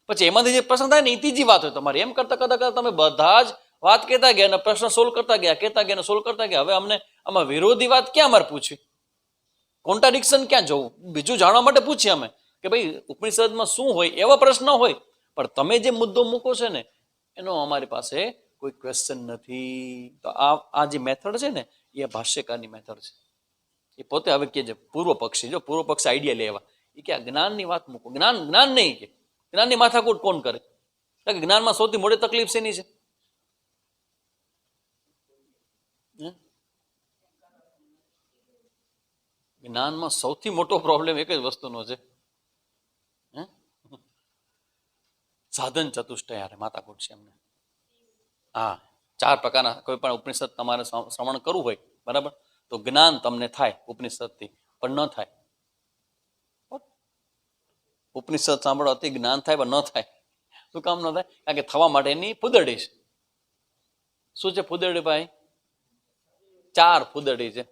પછી એમાંથી જે પ્રશ્ન થાય ને એ ત્રીજી વાત હોય તમારી. એમ કરતા કરતા કરતા તમે બધા જ વાત કહેતા ગયા અને પ્રશ્ન સોલ્વ કરતા ગયા, કહેતા ગયા, સોલ્વ કરતા ગયા. હવે અમને આમાં વિરોધી વાત ક્યાં અમારે પૂછવી, કોન્ટ્રાડિક્શન ક્યાં જવું? બીજું જાણવા માટે પૂછીએ અમે કે ભાઈ ઉપનિષદમાં શું હોય, એવા પ્રશ્ન હોય. પણ તમે જે મુદ્દો મૂકો છો ને એનો અમારી પાસે કોઈ ક્વેશ્ચન નથી. તો આ જે મેથડ છે ને એ ભાષ્યકારની મેથડ છે. એ પોતે હવે કે છે પૂર્વ પક્ષી, જો પૂર્વ પક્ષી આઈડિયા લેવા, એ કે આ જ્ઞાનની વાત મૂકો. જ્ઞાન જ્ઞાન નહીં, કે જ્ઞાનની માથાકૂટ કોણ કરે? કારણ કે જ્ઞાનમાં સૌથી મોટી તકલીફ શેની છે? જ્ઞાનમાં સૌથી મોટો પ્રોબ્લેમ એક જ વસ્તુનો છે, સાધન ચતુષ્ટય યાર માથાકૂટ છે એમને. હા, 4 પ્રકારના કોઈ પણ ઉપનિષદ તમારે શ્રવણ કરવું હોય, બરાબર, તો જ્ઞાન તમને થાય ઉપનિષદથી, પણ ન થાય. ઉપનિષદ સાંભળવાથી જ્ઞાન થાય પણ ન થાય. શું કામ ન થાય? કારણ કે થવા માટેની ફૂદરડી છે. શું છે ફૂદરડી ભાઈ? 4 ફૂદરડી છે: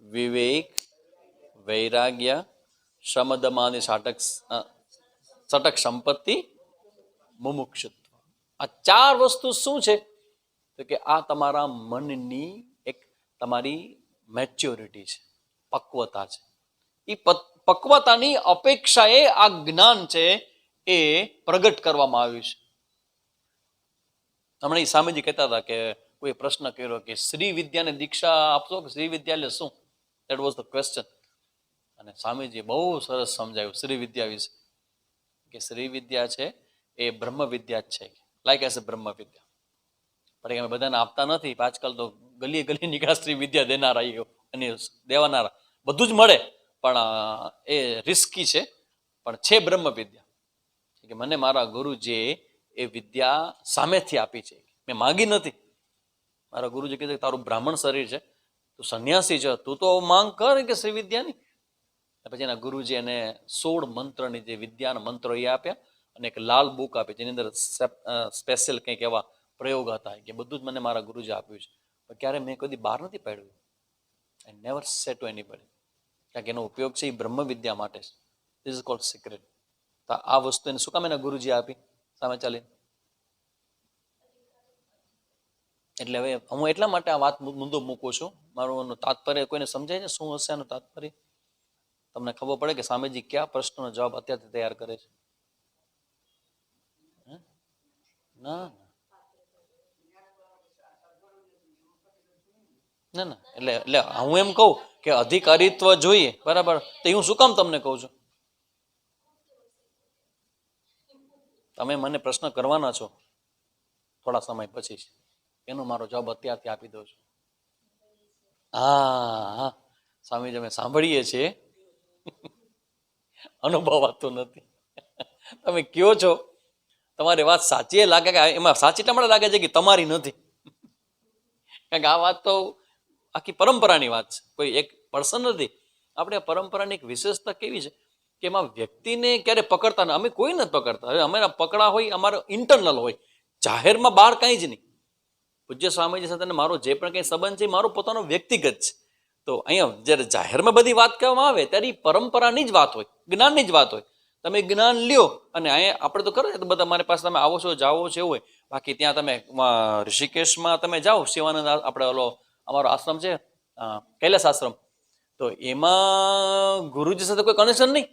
વિવેક, વૈરાગ્ય, શમદમાની સટક સંપત્તિ, મુમુક્ષુત્વ. આ 4 વસ્તુ શું છે? તો કે આ તમારા મનની એક તમારી મેચ્યોરિટી છે, પક્વતા છે. એ પક્વતાની અપેક્ષાએ આ જ્ઞાન છે એ પ્રગટ કરવામાં આવ્યું છે. હમણાં એ સ્વામીજી કહેતા હતા કે કોઈ પ્રશ્ન કર્યો કે શ્રી વિદ્યાને દીક્ષા આપશો કે શ્રી વિદ્યા એટલે શું? That was the question. અને સ્વામીજી બહુ સરસ સમજાયું શ્રી વિદ્યા વિશે, કે શ્રી વિદ્યા છે એ બ્રહ્મ વિદ્યા જ છે, લાઈક એઝ એ બ્રહ્મ વિદ્યા. પણ અમે બધાને આપતા નથી. આજકાલ તો ગલીએ ગલી નીકળ્યા શ્રી વિદ્યા દેનારા અને દેવાનારા, બધું જ મળે, પણ એ રિસ્કી છે. પણ છે બ્રહ્મ વિદ્યા, કે મને મારા ગુરુજીએ એ વિદ્યા સામેથી આપી છે, મેં માંગી નથી. મારા ગુરુજી કીધું તારું બ્રાહ્મણ શરીર છે, તું સંન્યાસી છે, તું તો માંગ કર કે શ્રી વિદ્યાની. પછી એના ગુરુજી એને 16 મંત્રની જે વિદ્યાના મંત્રો એ આપ્યા, અને એક લાલ બુક આપી જેની અંદર સ્પેશિયલ કંઈક એવા પ્રયોગ હતા, કે બધું જ મને મારા ગુરુજી આપ્યું છે. પણ ક્યારે મેં કદી બહાર નથી પાડ્યું. આઈ નેવર સે ટુ એનીબડી. કારણ કે એનો ઉપયોગ છે એ બ્રહ્મ વિદ્યા માટે છે. This is called secret. તો આ વસ્તુ એને શું કામ એના ગુરુજી આપી સામે ચાલીને? એટલે હવે હું એટલા માટે આ વાત મુદ્દો મૂકું છું. મારું તાત્પર્ય કોઈને સમજાય છે શું હશે એનું તાત્પર્ય? તમને ખબર પડે કે સ્વામીજી કયા પ્રશ્નનો જવાબ અત્યારથી તૈયાર કરે છે? ના ના ના, એટલે હું એમ કહું કે અધિકારીત્વ જોઈએ, બરાબર, તો હું શું કામ તમને કહું છું? તમે મને પ્રશ્ન કરવાના છો થોડા સમય પછી, એનો મારો જવાબ અત્યારથી આપી દઉં છું. હા, સ્વામીજી અમે સાંભળીએ છીએ, અનુભવાતું નથી. તમે કયો છો, તમારી વાત સાચી લાગે, કે એમાં સાચી એટલા માટે લાગે છે કે તમારી નથી. કારણ કે આ વાત તો આખી પરંપરાની વાત છે, કોઈ એક પર્સન નથી. આપણે પરંપરાની એક વિશેષતા કેવી છે કે એમાં વ્યક્તિને ક્યારે પકડતા નથી. અમે કોઈ નથી પકડતા. હવે અમારા પકડા હોય અમારો ઇન્ટરનલ હોય, જાહેરમાં બહાર કાંઈ જ નહીં. પૂજ્ય સ્વામીજી સાથે મારો જે પણ કંઈ સંબંધ છે મારો પોતાનો વ્યક્તિગત છે. તો અહીંયા જ્યારે જાહેરમાં બધી વાત કરવામાં આવે ત્યારે પરંપરાની જ વાત હોય, જ્ઞાનની જ વાત હોય. તમે જ્ઞાન લ્યો, અને અહીંયા આપણે તો કરો તો બધા મારી પાસે તમે આવો છો, જાઓ છો એવું હોય. બાકી ત્યાં તમે ઋષિકેશમાં તમે જાઓ, શિવાનંદ આપણે ઓલો અમારો આશ્રમ છે કૈલાસ આશ્રમ, તો એમાં ગુરુજી સાથે કોઈ કનેક્શન નહીં.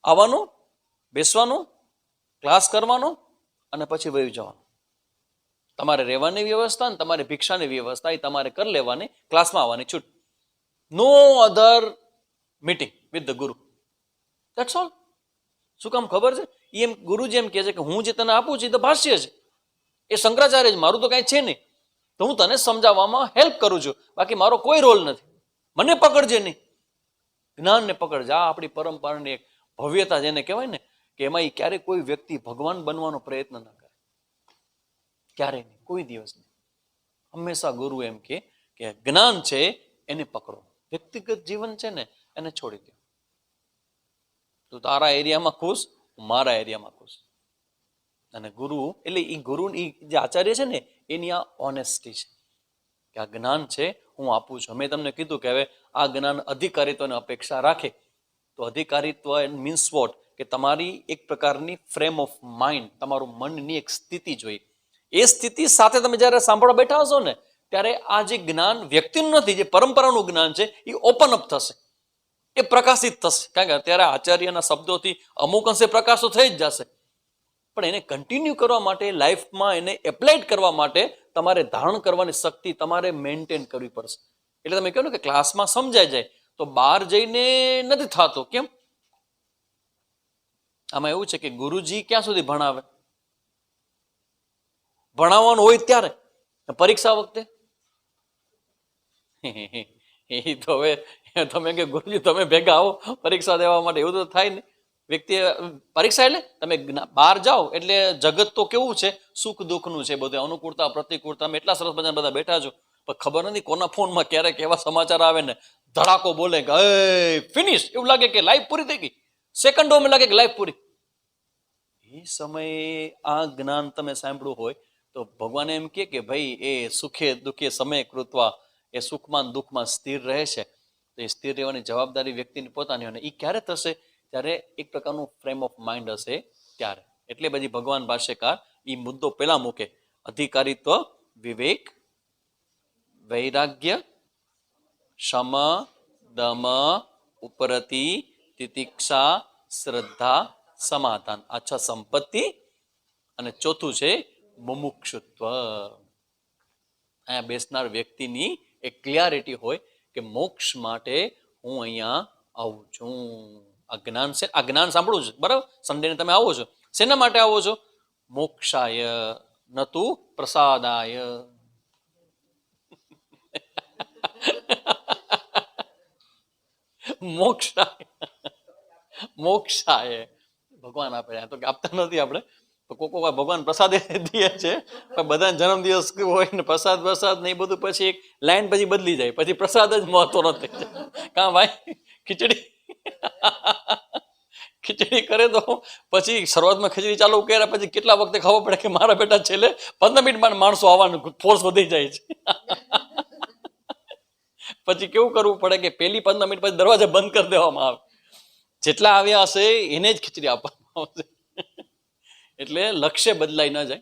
આવવાનું, બેસવાનું, ક્લાસ કરવાનો, અને પછી વહી જવાનું. તમારે રહેવાની વ્યવસ્થા ને તમારે ભિક્ષાની વ્યવસ્થા એ તમારે કરી લેવાની, ક્લાસમાં આવવાની છૂટ. નો અધર મીટિંગ વિથ ધ ગુરુ. That's all. શું કામ ખબર છે? એમ ગુરુજી એમ કહે છે કે હું જે તને આપું છું એ તો ભાષ્ય છે, એ શંકરાચાર્ય છે, મારું તો કાંઈ છે નહીં. તો હું તને સમજાવવામાં હેલ્પ કરું છું, બાકી મારો કોઈ રોલ નથી. મને પકડજે નહીં, જ્ઞાનને પકડજે. આ આપણી પરંપરાની એક ભવ્યતા જેને કહેવાય ને, કે એમાં એ ક્યારેય કોઈ વ્યક્તિ ભગવાન બનવાનો પ્રયત્ન ના કરે, ક્યારેય નહીં, કોઈ દિવસ નહીં. હંમેશા ગુરુ એમ કે જ્ઞાન છે એને પકડો, વ્યક્તિગત જીવન છે ને એને છોડી દો. તું તારા એરિયામાં ખુશ, હું મારા એરિયામાં ખુશ. અને ગુરુ એટલે એ ગુરુ જે આચાર્ય છે ને એની આ ઓનેસ્ટી છે કે આ જ્ઞાન છે હું આપું છું. મેં તમને કીધું કે હવે આ જ્ઞાન અધિકારીત્વની અપેક્ષા રાખે તો અધિકારીત્વ મીન્સ વોટ કે તમારી એક પ્રકારની ફ્રેમ ઓફ માઇન્ડ, તમારું મનની એક સ્થિતિ જોઈએ. એ સ્થિતિ સાથે તમે જ્યારે સાંભળવા બેઠા હશો ને ત્યારે આ જે જ્ઞાન વ્યક્તિનું નથી, જે પરંપરાનું જ્ઞાન છે એ ઓપન અપ થશે, એ પ્રકાશિત થશે. કારણ કે અત્યારે આચાર્યના શબ્દોથી અમુક અંશે પ્રકાશ તો થઈ જ જશે, પણ એને કન્ટિન્યુ કરવા માટે, લાઈફમાં એને એપ્લાઇડ કરવા માટે તમારે ધારણ કરવાની શક્તિ તમારે મેન્ટેન કરવી પડશે. એટલે તમે કહો ને કે ક્લાસમાં સમજાઈ જાય તો બહાર જઈને નથી થતો. કેમ? આમાં એવું છે કે ગુરુજી ક્યાં સુધી ભણાવે? ભણાવવાનું હોય ત્યારે, પરીક્ષા વખતે એ તો હવે તમે કે ગુરુજી તમે ભેગા આવો પરીક્ષા દેવા માટે, એવું તો થાય ને. વ્યક્તિ પરીક્ષા એટલે તમે બહાર જાઓ એટલે જગત તો કેવું છે, સુખ દુઃખનું છે બધું, અનુકૂળતા પ્રતિકૂળતા. એટલા સરસ બધા બધા બેઠા છો પણ ખબર નથી કોના ફોનમાં ક્યારેક એવા સમાચાર આવે ને ધડાકો બોલે કે ફિનિશ, એવું લાગે કે લાઈફ પૂરી થઈ ગઈ, સેકન્ડોમાં લાગે કે લાઈફ પૂરી. એ સમયે આ જ્ઞાન તમે સાંભળ્યું હોય તો ભગવાન એમ કે ભાઈ એ સુખે દુઃખે સમય કૃત્વા, એ સુખમાં દુઃખમાં સ્થિર રહે છે. તો એ સ્થિર રહેવાની જવાબદારી વ્યક્તિની પોતાની, અને એ ક્યારે થશે? ત્યારે એક પ્રકારનું ફ્રેમ ઓફ માઇન્ડ હશે ત્યારે. એટલે બધી ભગવાન ભાષ્યકાર એ મુદ્દો પેલા મૂકે, અધિકારીત્વ, વિવેક, વૈરાગ્ય, શમ, દમ, ઉપરતિ, તિતિક્ષા, શ્રદ્ધા, સમાધાન. આ છ સંપત્તિ, અને ચોથું છે મુમુક્ષુત્વ. અહીંયા બેસનાર વ્યક્તિની એક ક્લિયરિટી હોય કે મોક્ષ માટે હું અહીંયા આવું છું. આ જ્ઞાન છે, આ જ્ઞાન સાંભળવું છે, બરાબર? સન્ડેને તમે આવો છો, શેના માટે આવો છો? મોક્ષાય નતુ પ્રસાદાય. મોક્ષાય, મોક્ષાય ભગવાન આપે. તો આપતા નથી આપણે તો કોકો ભગવાન પ્રસાદ દે છે, પણ બધાને જન્મદિવસ હોય ને પ્રસાદ પ્રસાદ ને એ બધું પછી એક લાઈન પછી બદલી જાય, પછી પ્રસાદ જ મહત્વ નથી. કાં ભાઈ ખીચડી ખીચડી કરે તો પછી શરૂઆતમાં ખીચડી ચાલુ કર્યા પછી કેટલા વખતે ખબર પડે કે મારા બેટા છેલ્લે 15 મિનિટમાં માણસો આવવાનું ફોર્સ વધી જાય છે. પછી કેવું કરવું પડે કે પેલી 15 મિનિટ પછી દરવાજા બંધ કરી દેવામાં આવે, જેટલા આવ્યા હશે એને જ ખીચડી આપવામાં આવશે. એટલે લક્ષ્ય બદલાઈ ન જાય.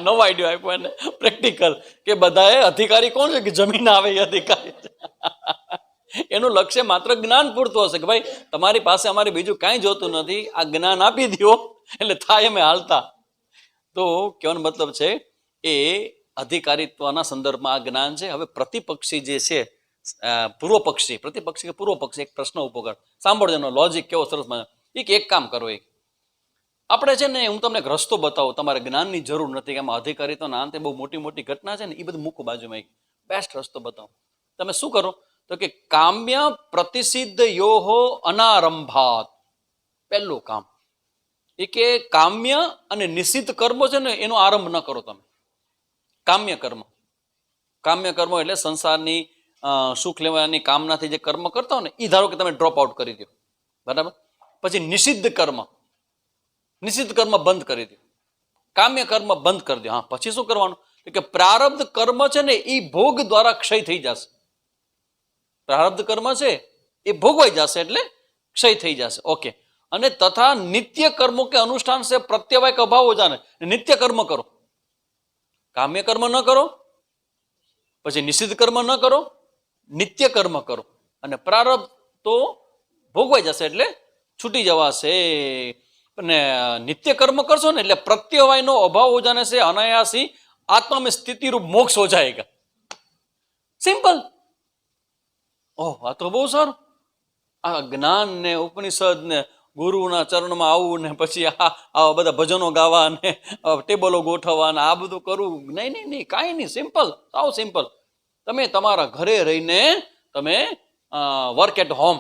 નવો આઈડિયો આપ્યો એને પ્રેક્ટિકલ કે બધાએ અધિકારી કોણ છે કે જમીન આવે એ અધિકારી. એનું લક્ષ્ય માત્ર જ્ઞાન પૂરતું હશે કે ભાઈ તમારી પાસે અમારે બીજું કાંઈ જોતું નથી, આ જ્ઞાન આપી દો એટલે થાય અમે હાલતા. તો કહેવાનો મતલબ છે એ અધિકારીત્વના સંદર્ભમાં આ જ્ઞાન છે. હવે પ્રતિપક્ષી જે છે, પૂર્વ પક્ષી, પ્રતિપક્ષી કે પૂર્વ પક્ષી, એક પ્રશ્ન ઉભો કર, સાંભળજો એનો લોજિક કેવો સરસ. એક કામ કરો, આપણે છે ને હું તમને એક રસ્તો બતાવું, તમારે જ્ઞાનની જરૂર નથી કે આમાં અધિકારીત્વના અંતે બહુ મોટી મોટી ઘટના છે ને એ બધું મૂકો બાજુમાં. એક બેસ્ટ રસ્તો બતાવો. તમે શું કરો તો કે કામ્ય પ્રતિસિદ્ધ યોહો અનારંભાત. પહેલું કામ એ કે કામ્ય અને નિષિદ્ધ કર્મો છે ને એનો આરંભ ન કરો તમે. કામ્ય કર્મ, કામ્ય કર્મો એટલે સંસારની સુખ લેવાની કામનાથી જે કર્મ કરતા હોય ને એ ધારો કે તમે ડ્રોપ આઉટ કરી દો, બરાબર? પછી નિષિદ્ધ કર્મ, નિષિદ્ધ કર્મ બંધ કરી દો, કામ્ય કર્મ બંધ કરી દો. હા, પછી શું કરવાનું કે પ્રારબ્ધ કર્મ છે ને એ ભોગ દ્વારા ક્ષય થઈ જશે. પ્રારબ્ધ કર્મ છે એ ભોગવાઈ જશે એટલે ક્ષય થઈ જશે. ઓકે. અને તથા નિત્ય કર્મો કે અનુષ્ઠાન છે પ્રત્યવાય અભાવો જાને, નિત્ય કર્મ કરો, કામ્ય કર્મ ન કરો, પછી નિષિદ્ધ કર્મ ન કરો, નિત્ય કર્મ કરો, અને પ્રારબ્ધ તો ભોગવાઈ જશે એટલે છૂટી જવાશે. અને નિત્ય કર્મ કરશો ને એટલે પ્રત્યવાયનો અભાવ હો જાને છે, અનાયાસી આત્મા में स्थिति रूप मोक्ष हो जाएगा. सिंपल. ઓહ, આ તો બહુ સારું. આ જ્ઞાન ને ઉપનિષદ ને ગુરુના ચરણમાં આવવું ને પછી આવા બધા ભજનો ગાવા ને ટેબલો ગોઠવવા ને આ બધું કરવું, નહીં નહીં નહીં, કાંઈ નહીં. સિમ્પલ, સાવ સિમ્પલ. તમે તમારા ઘરે રહીને તમે વર્ક એટ હોમ,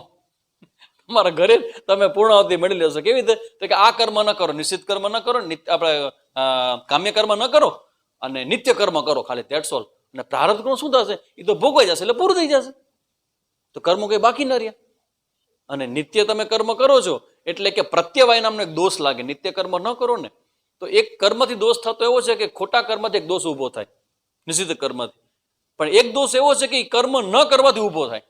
તમારા ઘરે તમે પૂર્ણાવતી મળી લેશો. કેવી રીતે? તો કે આ કર્મ ન કરો, નિશ્ચિત કર્મ ન કરો, આપણે કામ્ય કર્મ ન કરો અને નિત્ય કર્મ કરો, ખાલી ધેટ્સ ઓલ. અને પ્રારબ્ધ કર્મ શું થશે? એ તો ભોગવાઈ જશે એટલે પૂરું થઈ જશે, તો કર્મો કઈ બાકી ન રહ્યા. અને નિત્ય તમે કર્મ કરો છો એટલે કે પ્રત્યવાય નામનો એક દોષ લાગે. નિત્ય કર્મ ન કરો ને તો એક કર્મથી દોષ થતો એવો છે કે ખોટા કર્મથી એક દોષ ઊભો થાય, નિષિદ્ધ કર્મથી. પણ એક દોષ એવો છે કે કર્મ ન કરવાથી ઊભો થાય.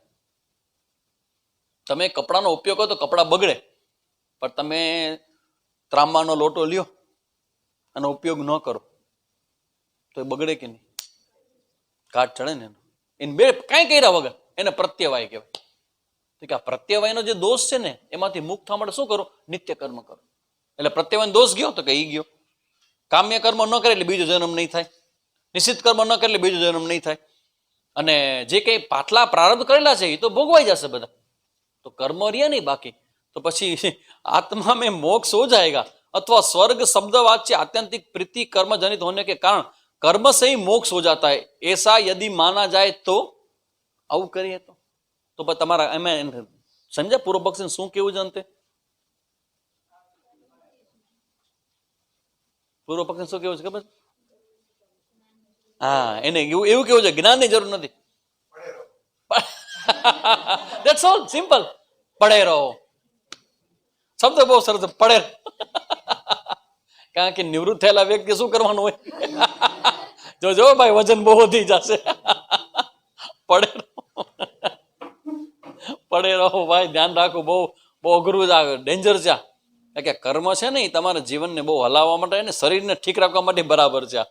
તમે કપડાનો ઉપયોગ કરો તો કપડાં બગડે, પણ તમે ત્રાંબાનો લોટો લ્યો અને ઉપયોગ ન કરો તો એ બગડે કે નહીં? કાટ ચડે ને એને બે કાંઈ કર્યા વગર, એને પ્રત્યવાય કહેવાય. તો કે આ પ્રત્યવાયનો જે દોષ છે ને એમાંથી મુક્ત થવા માટે શું કરો? નિત્ય કર્મ કરો. એટલે પ્રત્યવાયનો દોષ ગયો તો કે ઈ ગયો. કામ્ય કર્મ ન કરે એટલે બીજો જન્મ નહીં થાય, નિશ્ચિત કર્મ ન કરે એટલે બીજો જન્મ નહીં થાય. અને જે કંઈ પાછલા પ્રારબ્ધ કરેલા છે એ તો ભોગવાઈ જશે બધા, તો કર્મ રહ્યા નહીં બાકી. તો પછી आत्मा में मोक्ष हो जाएगा अथवा स्वर्ग शब्द वाच्य आत्यंतिक प्रीति कर्म जनित होने के कारण कर्म से ही मोक्ष हो जाता है, ऐसा यदि माना जाए तो આવું કરીએ તો તમારા એમાં સમજ્યા પૂર્વ પક્ષને શું કેવું જનતે? પૂર્વ પક્ષને શું કેવું છે ખબર? હા, એને એવું કેવું છે જ્ઞાનની જરૂર નથી. That's all, simple. પડે રહો શબ્દ બહુ સરસ, પડે. કારણ કે નિવૃત્ત થયેલા વ્યક્તિ શું કરવાનું હોય? જો ભાઈ વજન બહુ વધી જશે. પડે પડે રહો ભાઈ, ધ્યાન રાખો. બહુ અઘરું છે, ડેન્જર છે. કે કર્મ છે ને એ તમારા જીવનને બહુ હલાવવા માટે અને શરીરને ઠીક રાખવા માટે બરાબર છે.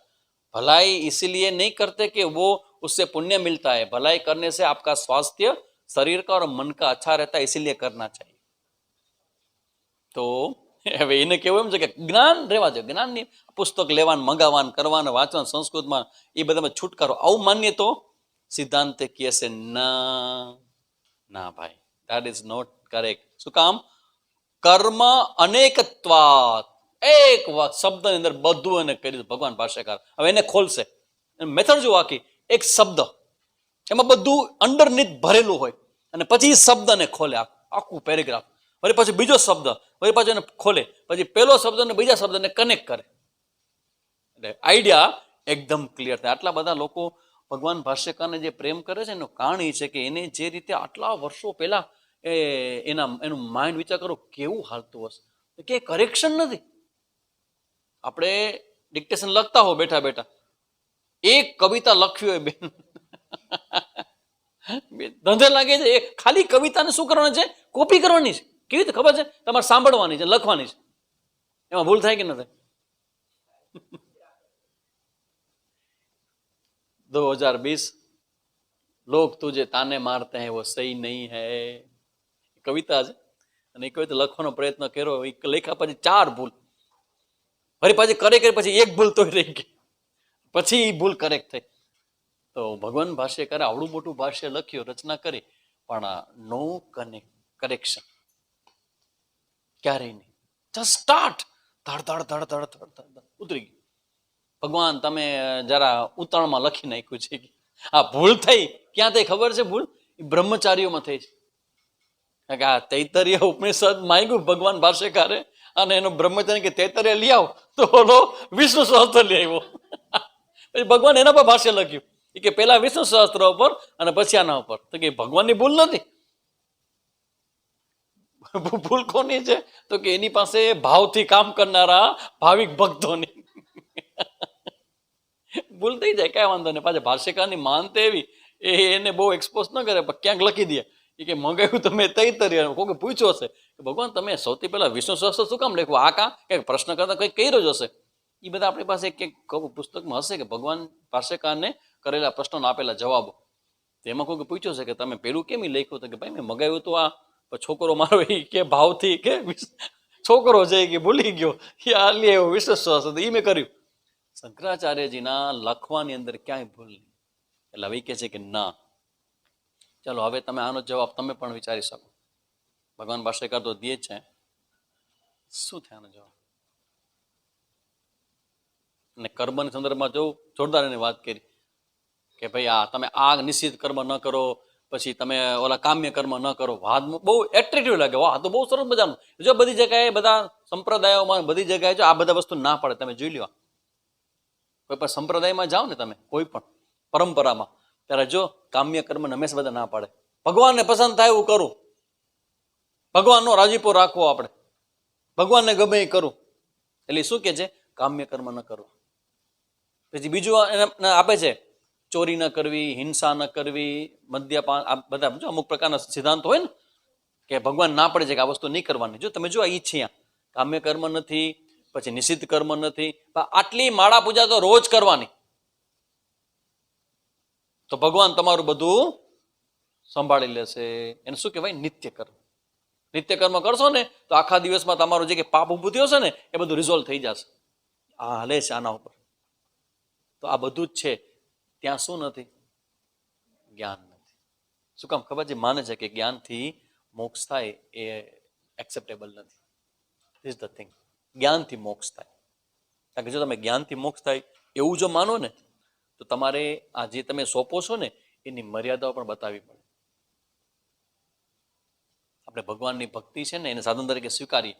भलाई इसीलिए नहीं करते कि वो उससे पुण्य मिलता है, भलाई करने से आपका स्वास्थ्य शरीर का और मन का अच्छा रहता है, इसीलिए करना चाहिए. તો હવે એને કેવું એમ છે કે જ્ઞાન રહેવા જોઈએ. જ્ઞાનની પુસ્તક લેવાનું, મંગાવવાનું, કરવાનું, વાંચવાનું, સંસ્કૃતમાં એ બધામાં છૂટકારો. આવું માનીએ તો સિદ્ધાંતે કહે છે ના ભાઈ, ધેટ ઇઝ નોટ કરેક્ટ. શું કામ? કર્મ અનેકત્વાત, એક વાત શબ્દની અંદર બધું એને કરી ભગવાન ભાષ્યકાર. હવે એને ખોલશે મેથડ જો આખી, એક શબ્દ એમાં બધું અંડરનીથ ભરેલું હોય અને પછી શબ્દને ખોલે આખું પેરેગ્રાફ. વળી પછી બીજો શબ્દ, વળી પાછું એને ખોલે, પછી પેલો શબ્દ ને બીજા શબ્દને કનેક્ટ કરે. એટલે આઈડિયા એકદમ ક્લિયર થાય. આટલા બધા લોકો ભગવાન ભાષ્યકારને જે પ્રેમ કરે છે એનું કારણ એ છે કે એને જે રીતે આટલા વર્ષો પહેલા એનું માઇન્ડ વિચાર કરો કેવું હાલતું હશે, કે કરેક્શન નથી. આપણે ડિક્ટેશન લખતા હો બેઠા બેઠા, એક કવિતા લખવી હોય બેન, ધંધે લાગે છે. એ ખાલી કવિતાને શું કરવાની છે? કોપી કરવાની છે. કેવી રીતે ખબર છે? તમારે સાંભળવાની છે, લખવાની છે. એમાં ભૂલ થાય કે ન થાય? 2020 लोग तुझे ताने मारते हैं वो सही नहीं है, કવિતા છે. અને એ કવિતા લખવાનો પ્રયત્ન કર્યો, લેખા પછી 4 ભૂલ, ફરી પાછી કરે પછી એક ભૂલ તો રહી ગઈ, પછી એ ભૂલ કરેક્ટ થઈ. તો ભગવાન ભાષ્યકારે આવડું મોટું ભાષ્ય લખ્યું, રચના કરી, પણ નો કરેક્શન ક્યારેય નહીં. જસ્ટ સ્ટાર્ટ, ધડ ધડ ધડ ધડ ધડ ઉતરી ગયું. ભગવાન તમે જરા ઉતાવળમાં લખી નાખ્યું છે. આ ભૂલ થઈ ક્યાં થઈ ખબર છે? ભૂલ બ્રહ્મચારીઓમાં થઈ છે. કારણ કે આ તૈતરીય ઉપનિષદ માંગ્યું ભગવાન ભાષ્યકારે, અને એનો બ્રહ્મચારી કે તૈતરીય લઈ આવ, તો ઓલો વિષ્ણુ સહસ્ત્ર લઈ આવ્યો. પછી ભગવાન એના પર ભાષ્ય લખ્યું કે પેલા વિષ્ણુ સહસ્ત્ર ઉપર અને પછી આના ઉપર. તો કે ભગવાનની ભૂલ નથી. ભૂલ કોની છે? તો કે એની પાસે ભાવથી કામ કરનારા ભાવિક ભક્તોની ભૂલ થઈ જાય, કઈ વાંધો નહીં. પાછા ભાષ્યકારની માનતે એવી, એને બહુ એક્સપોઝ ન કરે, પણ ક્યાંક લખી દે કે મંગાવ્યું તમે તૈતરીય. કોઈ પૂછ્યો હશે કે ભગવાન તમે સૌથી પહેલા વિષ્ણુ સહસ્ત્ર શું કામ લખ્યું? આ કાં કંઈક પ્રશ્ન કરતા કંઈક કર્યો જ હશે. એ બધા આપણી પાસે ક્યાંક પુસ્તકમાં હશે કે ભગવાન ભાષ્યકારને કરેલા પ્રશ્નોના આપેલા જવાબો. તેમાં કોઈ પૂછ્યો છે કે તમે પેલું કેમ લખ્યું? તો કે ભાઈ મેં મગાવ્યું તો આ છોકરો મારો એ કે ભાવથી કે છોકરો છે કે ભૂલી ગયો એ આ લે એવો વિશ્વાસ હતો એ મેં કર્યું. શંકરાચાર્યજીના લખવાની અંદર ક્યાંય ભૂલ નહીં. એટલે હવે કહે છે કે ના, ચાલો હવે તમે આનો જવાબ તમે પણ વિચારી શકો. ભગવાન ભાષ્યકાર તો દે છે, શું થાય આનો જવાબ? અને કર્મના સંદર્ભમાં જો જોરદાર એની વાત કરી કે ભાઈ આ તમે આ નિશ્ચિત કર્મ ન કરો, પછી તમે ઓલા કામ્ય કર્મ ન કરો. વાત બહુ એટ્રેક્ટિવ લાગે, વાહ તો બહુ સરસ મજાનું. જો બધી જગ્યાએ બધા સંપ્રદાયોમાં બધી જગ્યાએ જો આ બધા વસ્તુ ના પડે. તમે જોઈ લો, કોઈ પણ સંપ્રદાયમાં જાઓ ને તમે, કોઈ પણ પરંપરામાં, ત્યારે જો કામ્ય કર્મ હંમેશા બધા ના પાડે. ભગવાનને પસંદ થાય એવું કરું, ભગવાનનો રાજીપો રાખવો આપણે, ભગવાનને ગમે એ કરું. એટલે શું કે છે? કામ્ય કર્મ ન કરવા. પછી બીજું એને આપે છે, ચોરી ન કરવી, હિંસા ન કરવી, મદ્યપાન, આ બધા અમુક પ્રકારના સિદ્ધાંતો હોય ને કે ભગવાન ના પડે છે કે આ વસ્તુ નહીં કરવાની. જો તમે જો ઈ છે, કામ્ય કર્મ નથી, પછી નિષિદ્ધ કર્મ નથી, આટલી માળા પૂજા તો રોજ કરવાની, તો ભગવાન તમારું બધું સંભાળી લેશે. એને શું કહેવાય? નિત્ય કર્મ. નિત્ય કર્મ કરશો ને તો આખા દિવસમાં તમારું જે કે પાપ ઊભું થયું છે ને એ બધું રિઝોલ્વ થઈ જશે. આ હલે છે આના ઉપર. તો આ બધું જ છે. ત્યાં શું નથી? જ્ઞાન નથી. શું કામ ખબર છે? માને છે કે જ્ઞાનથી મોક્ષ થાય એ એક્સેપ્ટેબલ નથી. This the thing. જ્ઞાનથી મોક્ષ થાય. કારણ કે જો તમે જ્ઞાનથી મોક્ષ થાય એવું જો માનો ને તો તમારે આ જે તમે સોંપો છો ને એની મર્યાદાઓ પણ બતાવવી પડે. આપણે ભગવાનની ભક્તિ છે ને એને સાધન તરીકે સ્વીકારીએ,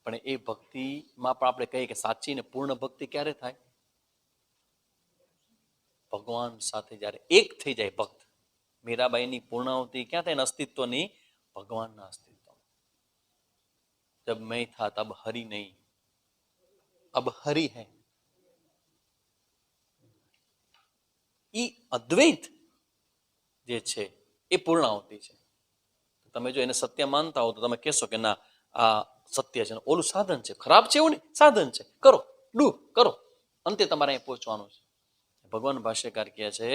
પણ એ ભક્તિમાં પણ આપણે કહીએ કે સાચી ને પૂર્ણ ભક્તિ ક્યારે થાય? ભગવાન સાથે જ્યારે એક થઈ જાય ભક્ત. મીરાબાઈની પૂર્ણાહુતિ ક્યાં થાય? અસ્તિત્વની, ભગવાનના અસ્તિત્વ. જબ મેં થા તબ હરી નહીં, અબ હરી હૈ. ઈ અદ્વૈત જે છે એ પૂર્ણાહુતિ છે. તમે જો એને સત્ય માનતા હો તો તમે કહેશો કે ના આ સત્ય છે, ઓલું સાધન છે. ખરાબ છે એવું નહીં, સાધન છે, કરો, કરો, અંતે તમારે અહીં પહોંચવાનું છે. ભગવાન ભાષ્યકાર કહે છે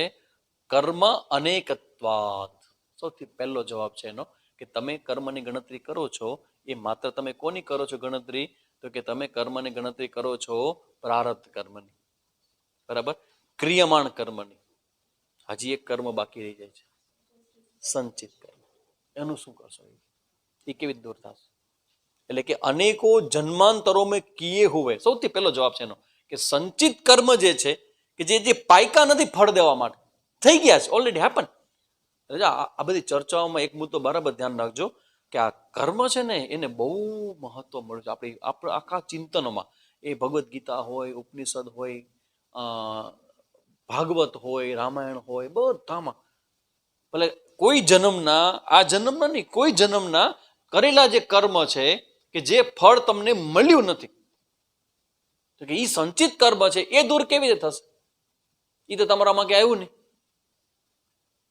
કર્મ અનેકત્વાત. સૌથી પહેલો જવાબ છે એનો કે તમે કર્મની ગણતરી કરો છો એ માત્ર તમે કોની કરો છો ગણતરી? તો કે તમે કર્મની ગણતરી કરો છો પ્રારબ્ધ કર્મની, બરાબર? ક્રિયમાણ કર્મની. હજી એક કર્મ બાકી રહી જાય છે, સંચિત કર્મ. એનું શું કરશો? એ કેવી દૂર થશે? એટલે કે અનેકો જન્માંતરો મેં કિએ હુએ. સૌથી પહેલો જવાબ છે એનો કે સંચિત કર્મ જે છે કે જે પાયકા નથી ફળ દેવા માટે, થઈ ગયા છે, ઓલરેડી હેપન. આ બધી ચર્ચાઓમાં એક મુદ્દો બરાબર ધ્યાન રાખજો કે આ કર્મ છે ને એને બહુ મહત્વ મળ્યું છે આપણી આખા ચિંતનોમાં. એ ભગવદ્ ગીતા હોય, ઉપનિષદ હોય, ભાગવત હોય, રામાયણ હોય, બધામાં. ભલે કોઈ જન્મના, આ જન્મના નહીં, કોઈ જન્મના કરેલા જે કર્મ છે કે જે ફળ તમને મળ્યું નથી, તો કે એ સંચિત કર્મ છે એ દૂર કેવી રીતે થશે? એ તો તમારામાં ક્યાં આવ્યું નહીં.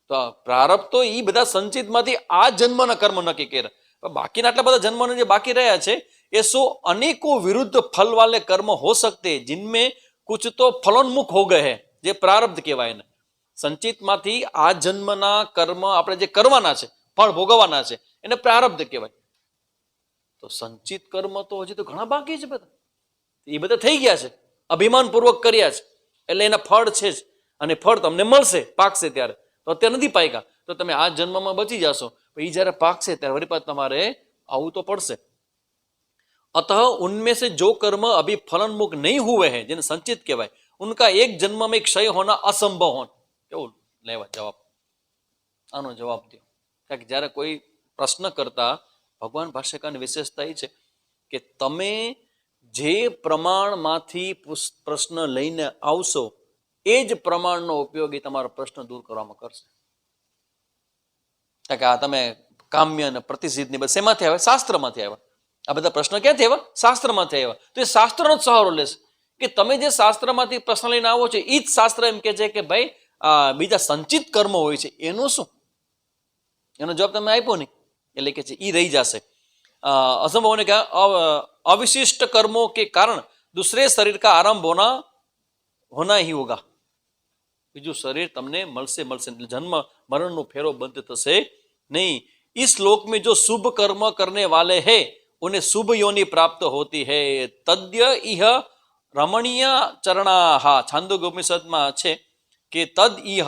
તો પ્રારબ્ધ તો એ બધા સંચિતમાંથી આ જન્મના કર્મ નક્કી કર્યા. બાકીના આટલા બધા જન્મોને જે બાકી રહ્યા છે એ શું અનેકો વિરુદ્ધ ફલ વાલે કર્મ હો सकते जिनमें कुछ तो फलोन्मुख हो गए हैं, જે પ્રારબ્ધ કહેવાય એને. સંચિતમાંથી આ જન્મના કર્મ આપણે જે કરવાના છે, ફળ ભોગવવાના છે, એને પ્રારબ્ધ કહેવાય. તો સંચિત કર્મ તો હજી તો ઘણા બાકી છે બધા. એ બધા થઈ ગયા છે, અભિમાનપૂર્વક કર્યા છે, એટલે એના ફળ છે જ. અને ફળ તમને મળશે, પાકશે ત્યારે. તો અત્યારે નથી પાક્યા તો તમે આ જન્મમાં બચી જશો, એ જ્યારે પાકશે ત્યારે વળી પાછું તમારે આવવું તો પડશે. अतः उनमें से जो कर्म अभी फलनमुख नहीं हुए हैं, जिन्हें संचित कहवाय, उनका एक जन्म में क्षय होना असंभव हो. કેવું લેવા જવાબ? આનો જવાબ દો. કારણ કે જ્યારે કોઈ પ્રશ્ન કરતા ભગવાન ભાષ્યકારની વિશેષતા એ છે કે તમે જે પ્રમાણમાંથી પ્રશ્ન લઈને આવશો એ જ પ્રમાણનો ઉપયોગ એ તમારો પ્રશ્ન દૂર કરવામાં કરશે. કારણ કે આ તમે કામ્ય અને પ્રતિસિદ્ધની બસ શેમાંથી આવે? શાસ્ત્રમાંથી આવ્યા. આ બધા પ્રશ્નો ક્યાંથી આવ્યા? શાસ્ત્રમાંથી આવ્યા. તો એ શાસ્ત્રનો જ સહારો લેશે કે તમે જે શાસ્ત્રમાંથી પ્રશ્ન લઈને આવો છો એ જ શાસ્ત્ર એમ કે છે કે ભાઈ બીજા સંચિત કર્મ હોય છે એનું શું? એનો જવાબ તમે આપ્યો નહીં એટલે કે છે એ રહી જશે. असंभव होने का अविशिष्ट कर्मों के कारण दूसरे शरीर का आरंभ होना ही होगा. બીજું શરીર તમને મળશે જન્મ મરણનો ફેરો બંધ થશે नहीं. इस श्लोक में जो शुभ कर्म करने वाले हैं उन्हें शुभ योनि प्राप्त होती है. तद्य इह रमणीय चरणाहा. छांदोग्योपनिषदમાં છે કે તદ ઇહ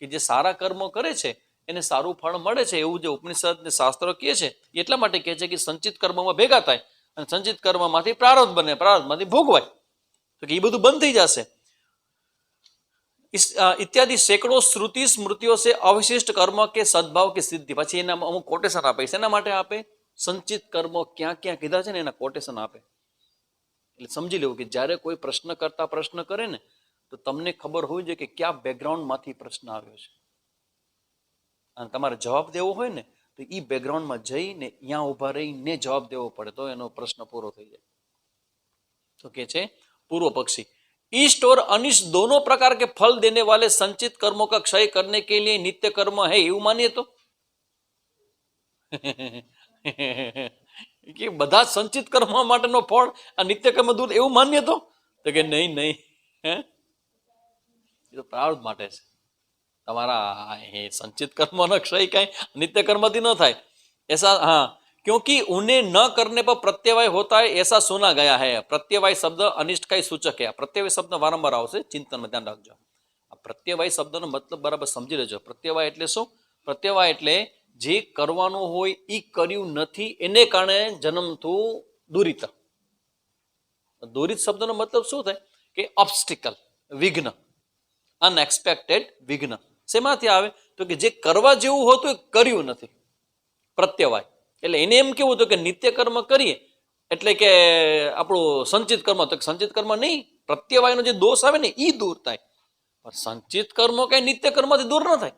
કે જે સારા કર્મો કરે છે એને સારું ફળ મળે છે એવું જે ઉપનિષદ ને શાસ્ત્રો કહે છે. એટલા માટે કહે છે કે સંચિત કર્મમાં ભેગા થાય અને સંચિત કર્મમાંથી પ્રારબ્ધ બને, પ્રારબ્ધમાંથી ભોગવાય. તો કે એ બધું બંધ થઈ જશે. इत्यादि सैकड़ों श्रुति स्मृतियों से अवशिष्ट कर्म के सद्भाव की सिद्धि. પછી એના અમુક કોટેશન આપે છે. એના માટે આપે સંચિત કર્મો ક્યાં ક્યાં કીધા છે ને એના કોટેશન આપે. એટલે સમજી લેવું કે જ્યારે કોઈ પ્રશ્ન કરતા પ્રશ્ન કરે ને તો તમને ખબર હોવી જોઈએ કે કયા બેકગ્રાઉન્ડમાંથી પ્રશ્ન આવ્યો છે. અને તમારે જવાબ દેવો હોય ને તો એ બેકગ્રાઉન્ડમાં જઈને અહીંયા ઊભા રહીને જવાબ દેવો પડે તો એનો પ્રશ્ન પૂરો થઈ જાય. तो क्या है पूर्व पक्षी इष्ट और अनिष्ट दोनों प्रकार के फल देने वाले संचित कर्मों का क्षय करने के लिए नित्य कर्म है એવું मानिए तो કે બધા સંચિત કર્મ માટેનો ફળ આ નિત્ય કર્મ દૂર એવું માન્ય તો કે નહીં નહીં હે એ તો પ્રારબ્ધ માટે છે તમારા એ સંચિત કર્મનો ક્ષય કઈ नित्य कर्मથી ન થાય ऐसा हाँ क्योंकि उन्हें न करने पर प्रत्यवाय होता है ऐसा सुना गया है. प्रत्यवाय शब्द अनिष्ट का ही सूचक है. प्रत्यवाय शब्द वारंवार आवશે ચિંતન માં ધ્યાન રાખજો. આ પ્રત્યવાય શબ્દનો મતલબ બરાબર સમજી લેજો. પ્રત્યવાય એટલે શું? પ્રત્યવાય એટલે જે કરવાનું હોય એ કર્યું નથી એને કારણે જન્મતું દુરિત. દુરિત શબ્દનો મતલબ શું થાય કે ઓબ્સ્ટિકલ, વિઘ્ન, અનએક્સપેક્ટેડ વિઘ્ન. શેમાંથી આવે તો કે જે કરવા જેવું હોતું એ કર્યું નથી. પ્રત્યવાય એટલે એને એમ કેવું હતું કે નિત્ય કર્મ કરીએ એટલે કે આપણું સંચિત કર્મ, તો સંચિત કર્મ નહીં, પ્રત્યવાયનો જે દોષ આવે ને એ દૂર થાય. પણ સંચિત કર્મો કઈ નિત્ય કર્મથી દૂર ન થાય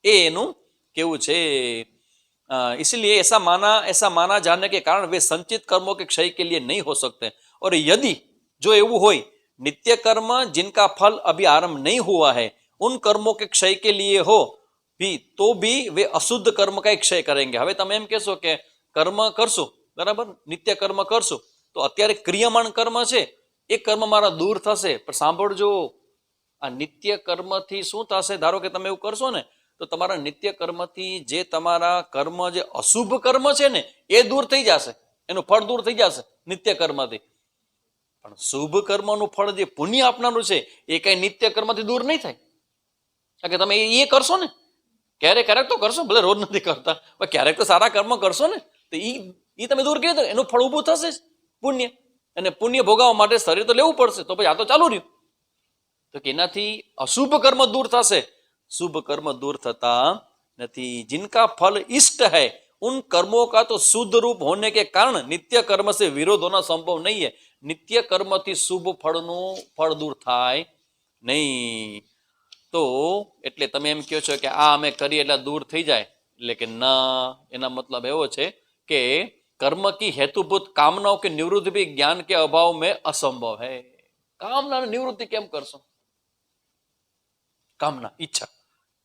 એ એનું કેવું છે. इसलिए ऐसा माना जाने के कारण वे संचित कर्मों के क्षय के लिए नहीं हो सकते. और यदि जो એવું હોય नित्य कर्म जिनका फल अभी आरंभ नहीं हुआ है उन कर्मों के क्षय के लिए हो भी तो भी वे अशुद्ध कर्म का क्षय करेंगे. હવે તમે એમ કહેશો કે કર્મ કરશું બરાબર, નિત્ય કર્મ કરશું તો અત્યારે ક્રિયમાન કર્મ છે એ કર્મ મારા દૂર થશે. પણ સાંભળજો આ નિત્ય કર્મથી શું થશે? ધારો કે તમે એવું કરશો ને તો તમારા નિત્ય કર્મથી જે તમારા કર્મ જે અશુભ કર્મ છે ને એ દૂર થઈ જશે, એનું ફળ દૂર થઈ જશે નિત્ય કર્મથી. પણ શુભ કર્મનું ફળ જે પુણ્ય આપનારું છે એ કઈ નિત્ય કર્મથી દૂર નહીં થાય. કારણ કે તમે એ કરશો ને, ક્યારેક ક્યારેક તો કરશો, ભલે રોજ નથી કરતા પણ ક્યારેક તો સારા કર્મ કરશો ને તો એ તમે દૂર કરી દો, એનું ફળ ઊભું થશે જ પુણ્ય. અને પુણ્ય ભોગવવા માટે શરીર તો લેવું પડશે, તો પછી આ તો ચાલુ રહ્યું. તો કે એનાથી અશુભ કર્મ દૂર થશે, शुभ कर्म दूर थता नहीं. जिनका फल इष्ट है उन कर्मों का तो शुद्ध रूप होने के कारण नित्य कर्म से विरोध होना संभव नहीं है. नित्य कर्म थी शुभ फळનું ફળ દૂર થાય નહીં. તો એટલે તમે એમ કહો છો કે આ અમે કરીએ એટલે દૂર થઈ જાય, એટલે કે ના, એના મતલબ એવો છે કે कर्म की हेतुभूत कामनाओं की निवृत्ति भी ज्ञान के अभाव में असंभव है. कामना निवृत्ति केम करशो? कामना ઈચ્છા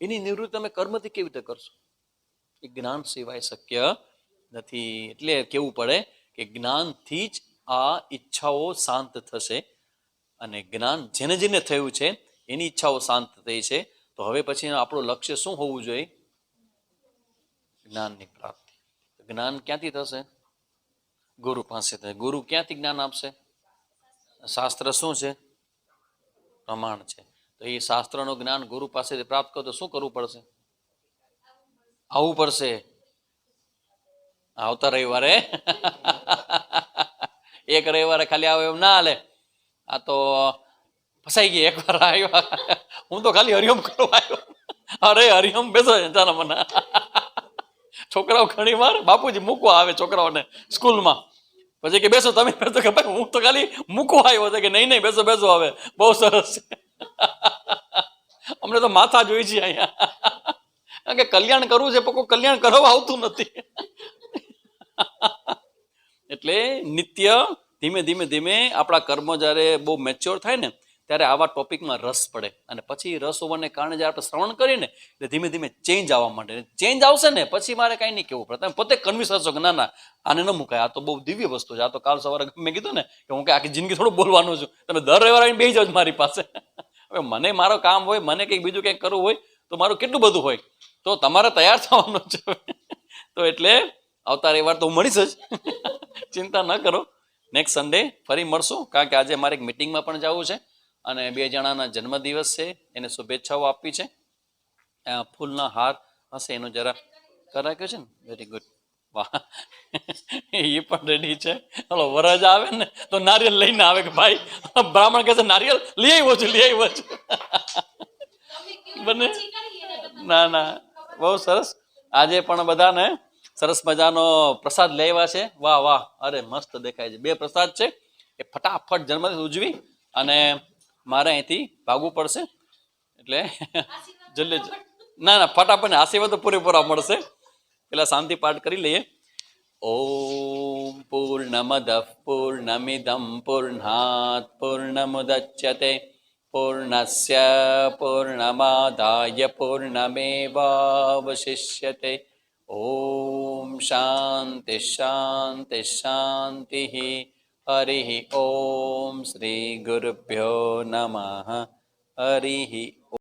એની નિવૃત્તિ તમે કર્મથી કેવી રીતે કરશો? એ જ્ઞાન સિવાય શક્ય નથી. એટલે કેવું પડે કે જ્ઞાનથી જ આ ઈચ્છાઓ શાંત થશે. અને જ્ઞાન જેને જેને થયું છે એની ઈચ્છાઓ શાંત થઈ છે. તો હવે પછી આપણું લક્ષ્ય શું હોવું જોઈએ? જ્ઞાનની પ્રાપ્તિ. જ્ઞાન ક્યાંથી થશે? ગુરુ પાસે થશે. ગુરુ ક્યાંથી જ્ઞાન આપશે? શાસ્ત્ર શું છે? પ્રમાણ છે. તો એ શાસ્ત્રનું જ્ઞાન ગુરુ પાસેથી પ્રાપ્ત કરો તો શું કરવું પડશે? આવવું પડશે. આવતા રવિવારે એક રવિવારે ખાલી આવે એમ ના હાલે. આ તો ફસાઈ ગઈ. એકવાર આવ્યો હું તો ખાલી હરિઓમ કરવા આવ્યો. અરે હરિઓમ બેસો ચાલો મને. છોકરાઓ ઘણી વાર બાપુજી મૂકવા આવે છોકરાઓને સ્કૂલમાં, પછી કે બેસો તમે બેસો, કે ભાઈ હું તો ખાલી મૂકવા આવ્યો હતો. કે નહીં નહીં બેસો બેસો, હવે બહુ સરસ છે. અમને તો માથા જોઈ છે અહીંયા, કારણ કે કલ્યાણ કરવું છે પણ કોઈ કલ્યાણ કરવા આવતું નથી. એટલે નિત્ય ધીમે ધીમે ધીમે આપણા કર્મ જ્યારે બહુ મેચ્યોર થાય ને ત્યારે આવા ટોપિકમાં રસ પડે. અને પછી રસ હોવાને કારણે જ્યારે આપણે શ્રવણ કરીએ ને એટલે ધીમે ધીમે ચેન્જ આવવા માંડે. ચેન્જ આવશે ને પછી મારે કાંઈ નહીં કહેવું પડે. તમે પોતે કન્વિન્સ હશો કે ના ના આને ન મુકાય, આ તો બહુ દિવ્ય વસ્તુ છે. આ તો કાલ સવારે મેં કીધું ને કે હું કે આખી જિંદગી થોડું બોલવાનું છું, તમે દર રવિવારે આવીને બેસી જાઓ મારી પાસે. હવે મને મારો કામ હોય, મને કંઈક બીજું કંઈક કરવું હોય તો મારું કેટલું બધું હોય, તો તમારે તૈયાર થવાનું છે. તો એટલે આવતા રવિવાર તો હું મળીશ જ, ચિંતા ન કરો. નેક્સ્ટ સન્ડે ફરી મળશું, કારણ કે આજે મારે એક મિટિંગમાં પણ જવું છે અને 2 જણાના જન્મદિવસ છે, એને શુભેચ્છાઓ આપવી છે. ફૂલના હાર હશે એનો જરા કરાવ્યો છે ને, વેરી ગુડ, વાહ. એ પણ રેડી છે. હલો વરજ આવે ને તો નારિયેલ લઈને આવે કે ભાઈ બ્રાહ્મણ કહે છે નારિયેલ લઈ આવ્યો છું, લઈ આવ્યો છું. બને ના ના બહુ સરસ. આજે પણ બધાને સરસ મજાનો પ્રસાદ લેવા છે. વાહ વાહ, અરે મસ્ત દેખાય છે. 2 પ્રસાદ છે એ ફટાફટ જન્મદિવસ ઉજવી અને મારે અહીંથી ભાગવું પડશે. એટલે જલ્દી ના ના ફટાફટ આશીર્વાદ તો પૂરેપૂરા મળશે. પેલા શાંતિ પાઠ કરી લઈએ. ઓમ પૂર્ણમદઃ પૂર્ણમિદં પૂર્ણાત પૂર્ણમુદચ્યતે પૂર્ણસ્ય પૂર્ણમાદાય પૂર્ણમેવાવશિષ્યતે. ઓમ શાંતિ શાંતિ શાંતિ. હરિ ઓમ શ્રી ગુરુભ્યો નમઃ. હરિ